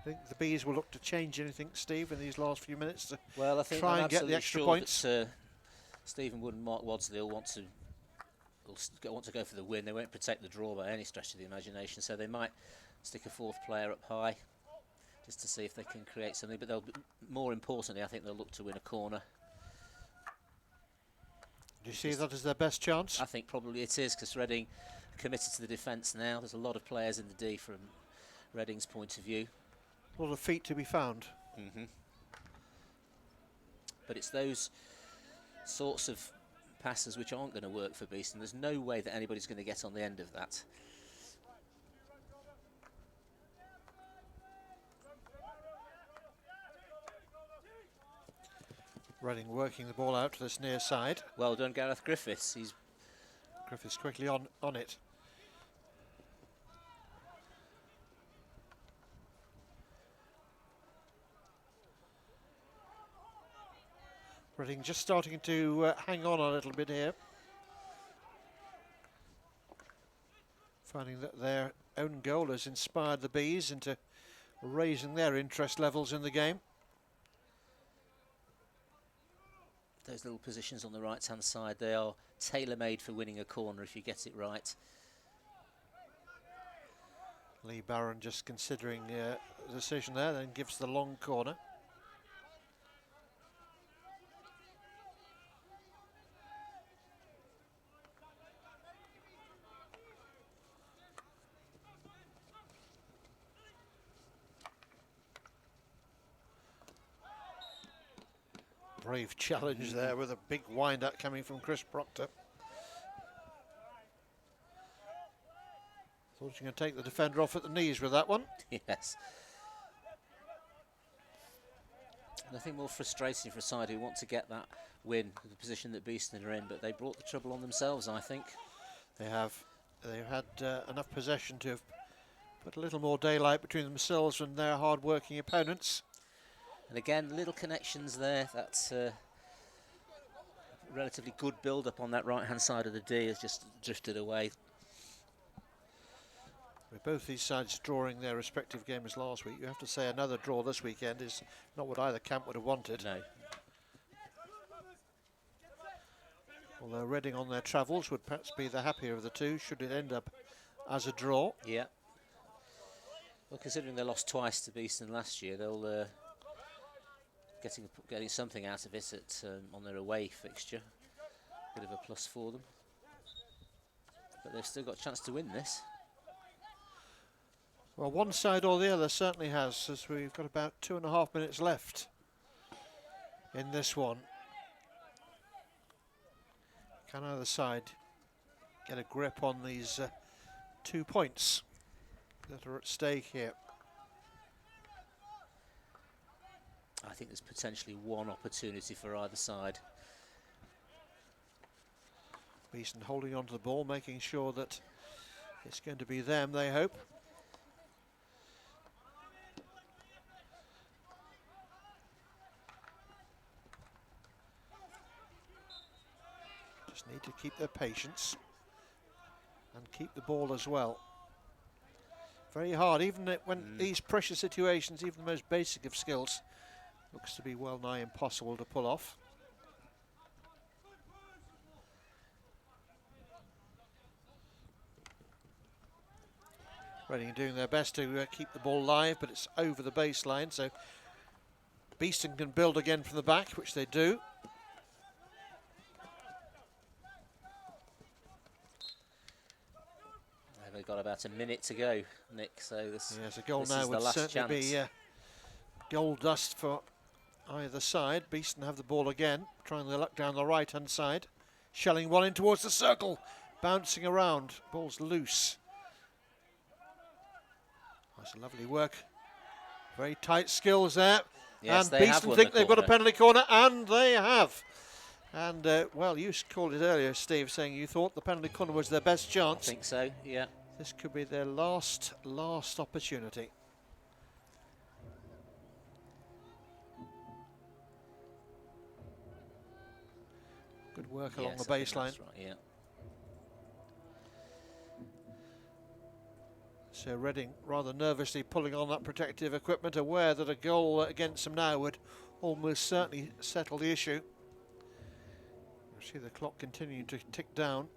think the Bees will look to change anything, Steve, in these last few minutes to Well, I think try I'm and get the absolutely extra sure points. that Stephen Wood and Mark Wadsley will want to go for the win. They won't protect the draw by any stretch of the imagination, so they might stick a fourth player up high just to see if they can create something. But more importantly, I think they'll look to win a corner. Do you see that as their best chance? I think probably it is, because Reading are committed to the defence now. There's a lot of players in the D from Reading's point of view. A lot of feet to be found. But it's those sorts of passes which aren't going to work for Beeston. There's no way that anybody's going to get on the end of that. Reading working the ball out to this near side. Well done, Gareth Griffiths. Griffiths quickly on it. Reading just starting to hang on a little bit here. Finding that their own goal has inspired the Bees into raising their interest levels in the game. Those little positions on the right-hand side, they are tailor-made for winning a corner if you get it right. Lee Barron just considering the decision there, then gives the long corner. Brave challenge there with a big wind-up coming from Chris Proctor. Thought you were going to take the defender off at the knees with that one. Yes. Nothing more frustrating for a side who want to get that win, the position that Beeston are in, but they brought the trouble on themselves, I think. They have. They've had enough possession to have put a little more daylight between themselves and their hard-working opponents. And again, little connections there. That's relatively good build-up on that right-hand side of the D has just drifted away. With both these sides drawing their respective games last week, you have to say another draw this weekend is not what either camp would have wanted. No. Although Reading on their travels would perhaps be the happier of the two, should it end up as a draw. Yeah. Well, considering they lost twice to Beeston last year, they'll getting something out of it on their away fixture. Bit of a plus for them. But they've still got a chance to win this. Well, one side or the other certainly has, as we've got about 2.5 minutes left in this one. Can either side get a grip on these 2 points that are at stake here? I think there's potentially one opportunity for either side. Beeston holding on to the ball, making sure that it's going to be them, they hope. Just need to keep their patience and keep the ball as well. Very hard, even when these pressure situations, even the most basic of skills, looks to be well nigh impossible to pull off. Reading doing their best to keep the ball live, but it's over the baseline, so Beeston can build again from the back, which they do. They've got about a minute to go, Nick, so this, yes, a goal this now is would the last certainly chance. be goal dust for either side. Beeston have the ball again, trying their luck down the right-hand side. Shelling one in towards the circle, bouncing around, ball's loose. That's lovely work. Very tight skills there. Yes, and they have Beeston won think the they've got a corner. penalty corner, and they have. And, well, you called it earlier, Steve, saying you thought the penalty corner was their best chance. I think so, yeah. This could be their last opportunity. Good work along the Yes, I think baseline. that's right, yeah. So Reading rather nervously pulling on that protective equipment, aware that a goal against them now would almost certainly settle the issue. You see the clock continuing to tick down.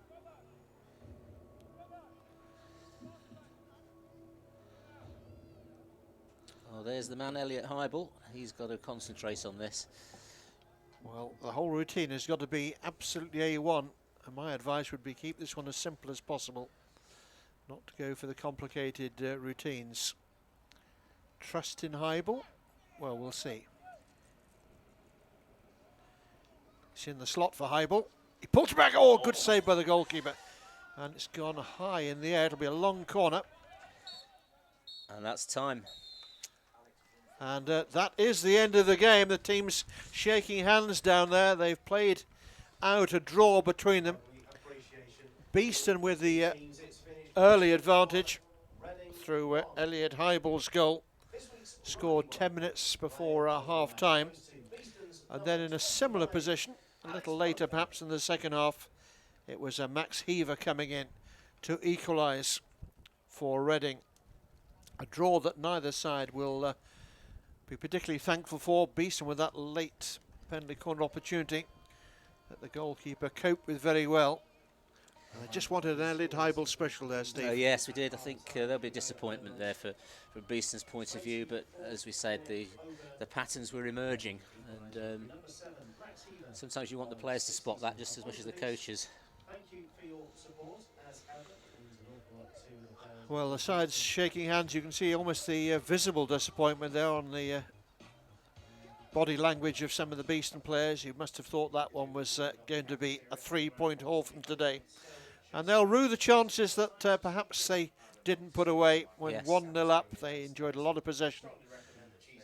Oh, there's the man, Elliot Hybel. He's got to concentrate on this. Well, the whole routine has got to be absolutely A1, and my advice would be keep this one as simple as possible, not to go for the complicated routines. Trust in Hybel? Well, we'll see. It's in the slot for Hybel. He pulls it back. Oh, good save by the goalkeeper. And it's gone high in the air. It'll be a long corner. And that's time. And that is the end of the game. The team's shaking hands down there. They've played out a draw between them. Beeston with the early advantage through Elliot Hybel's goal. Scored 10 minutes before half time. And then in a similar position, a little later perhaps in the second half, it was Max Heaver coming in to equalise for Reading. A draw that neither side will be particularly thankful for. Beeston with that late penalty corner opportunity that the goalkeeper coped with very well. And I just wanted an Elliot Hybel special there, Steve. Yes, we did. I think there'll be a disappointment there from Beeston's point of view, but as we said, the patterns were emerging, and sometimes you want the players to spot that just as much as the coaches. Well, the sides shaking hands. You can see almost the visible disappointment there on the body language of some of the Beeston players. You must have thought that one was going to be a 3-point haul from today. And they'll rue the chances that perhaps they didn't put away when 1-0 up. They enjoyed a lot of possession.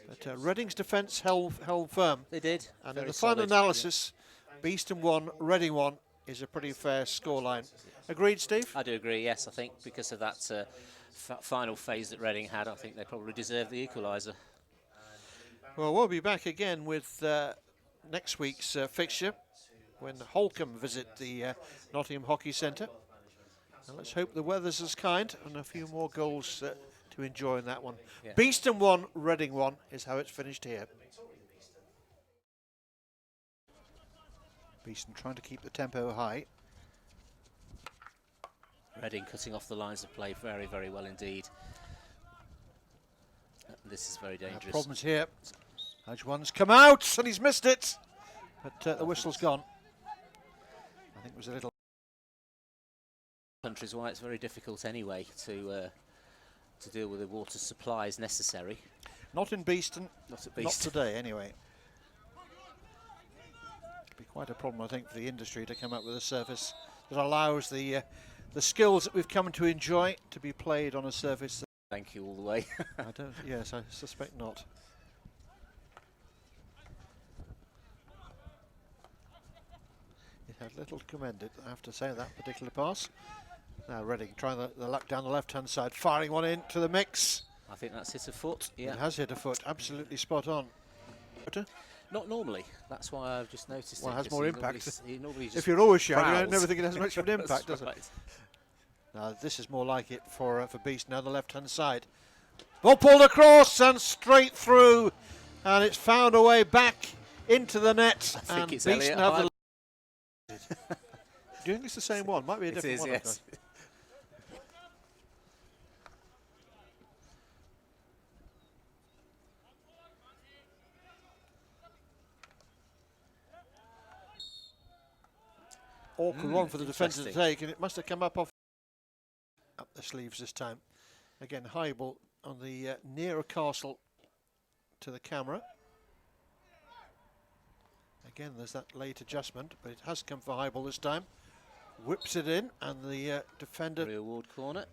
But Reading's defence held firm. They did. And in the final analysis, Beeston 1, Reading 1 is a pretty fair scoreline. Agreed, Steve? I do agree, yes. I think because of that final phase that Reading had, I think they probably deserved the equaliser. Well, we'll be back again with next week's fixture when Holcombe visit the Nottingham Hockey Centre. And let's hope the weather's as kind and a few more goals to enjoy in that one. Yeah. Beeston 1, Reading 1 is how it's finished here. Beeston trying to keep the tempo high. Reading cutting off the lines of play very, very well indeed. This is very dangerous. Problems here. One's come out and he's missed it, but the whistle's gone. I think it was a little. Countries why it's very difficult anyway to deal with the water supplies necessary. Not in Beeston. Not at Beeston. Not today, anyway. It'll be quite a problem, I think, for the industry to come up with a surface that allows the skills that we've come to enjoy to be played on a surface. That thank you all the way. I don't. Yes, I suspect not. It had little to commend it, I have to say, that particular pass. Now Reading trying the luck down the left-hand side, firing one into the mix. I think that's hit a foot. Yeah, it has hit a foot. Absolutely spot on. Not normally. That's why I've just noticed. Well, it has more impact. Normally if you're always shouting, I never think it has much of an impact, does right. it? Now this is more like it for Beeston now the left-hand side. Ball pulled across and straight through, and it's found a way back into the net. I think it's Beeston have the. Do you think it's the same one? Might be a different one. Yes. Awkward one for the defender to take, and it must have come up the sleeves this time. Again, Hybel on the nearer castle to the camera. Again, there's that late adjustment, but it has come for Hybel this time. Whips it in, and the defender reward corner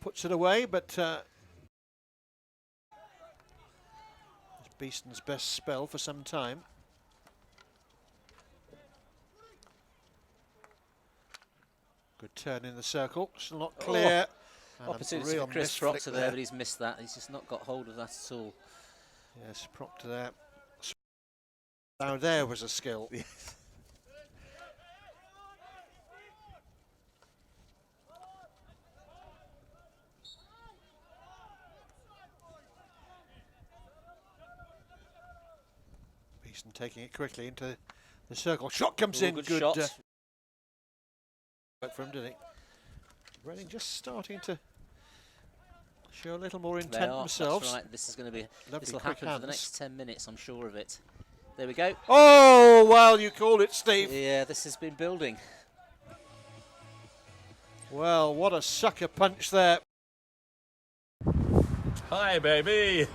puts it away, but it's Beeston's best spell for some time. Good turn in the circle, still not clear. Opportunity for Chris Proctor there, but he's missed that. He's just not got hold of that at all. Yes, Proctor there. Now there was a skill. Beeston taking it quickly into the circle. Shot comes in. Good Good shot. work from him, did he? Reading just starting to show a little more They intent are, themselves. That's right. This is going to be. Lovely This will quick happen for the hands. next 10 minutes. I'm sure of it. There we go. Oh, well, you called it, Steve. Yeah, this has been building. Well, what a sucker punch there. Hi, baby.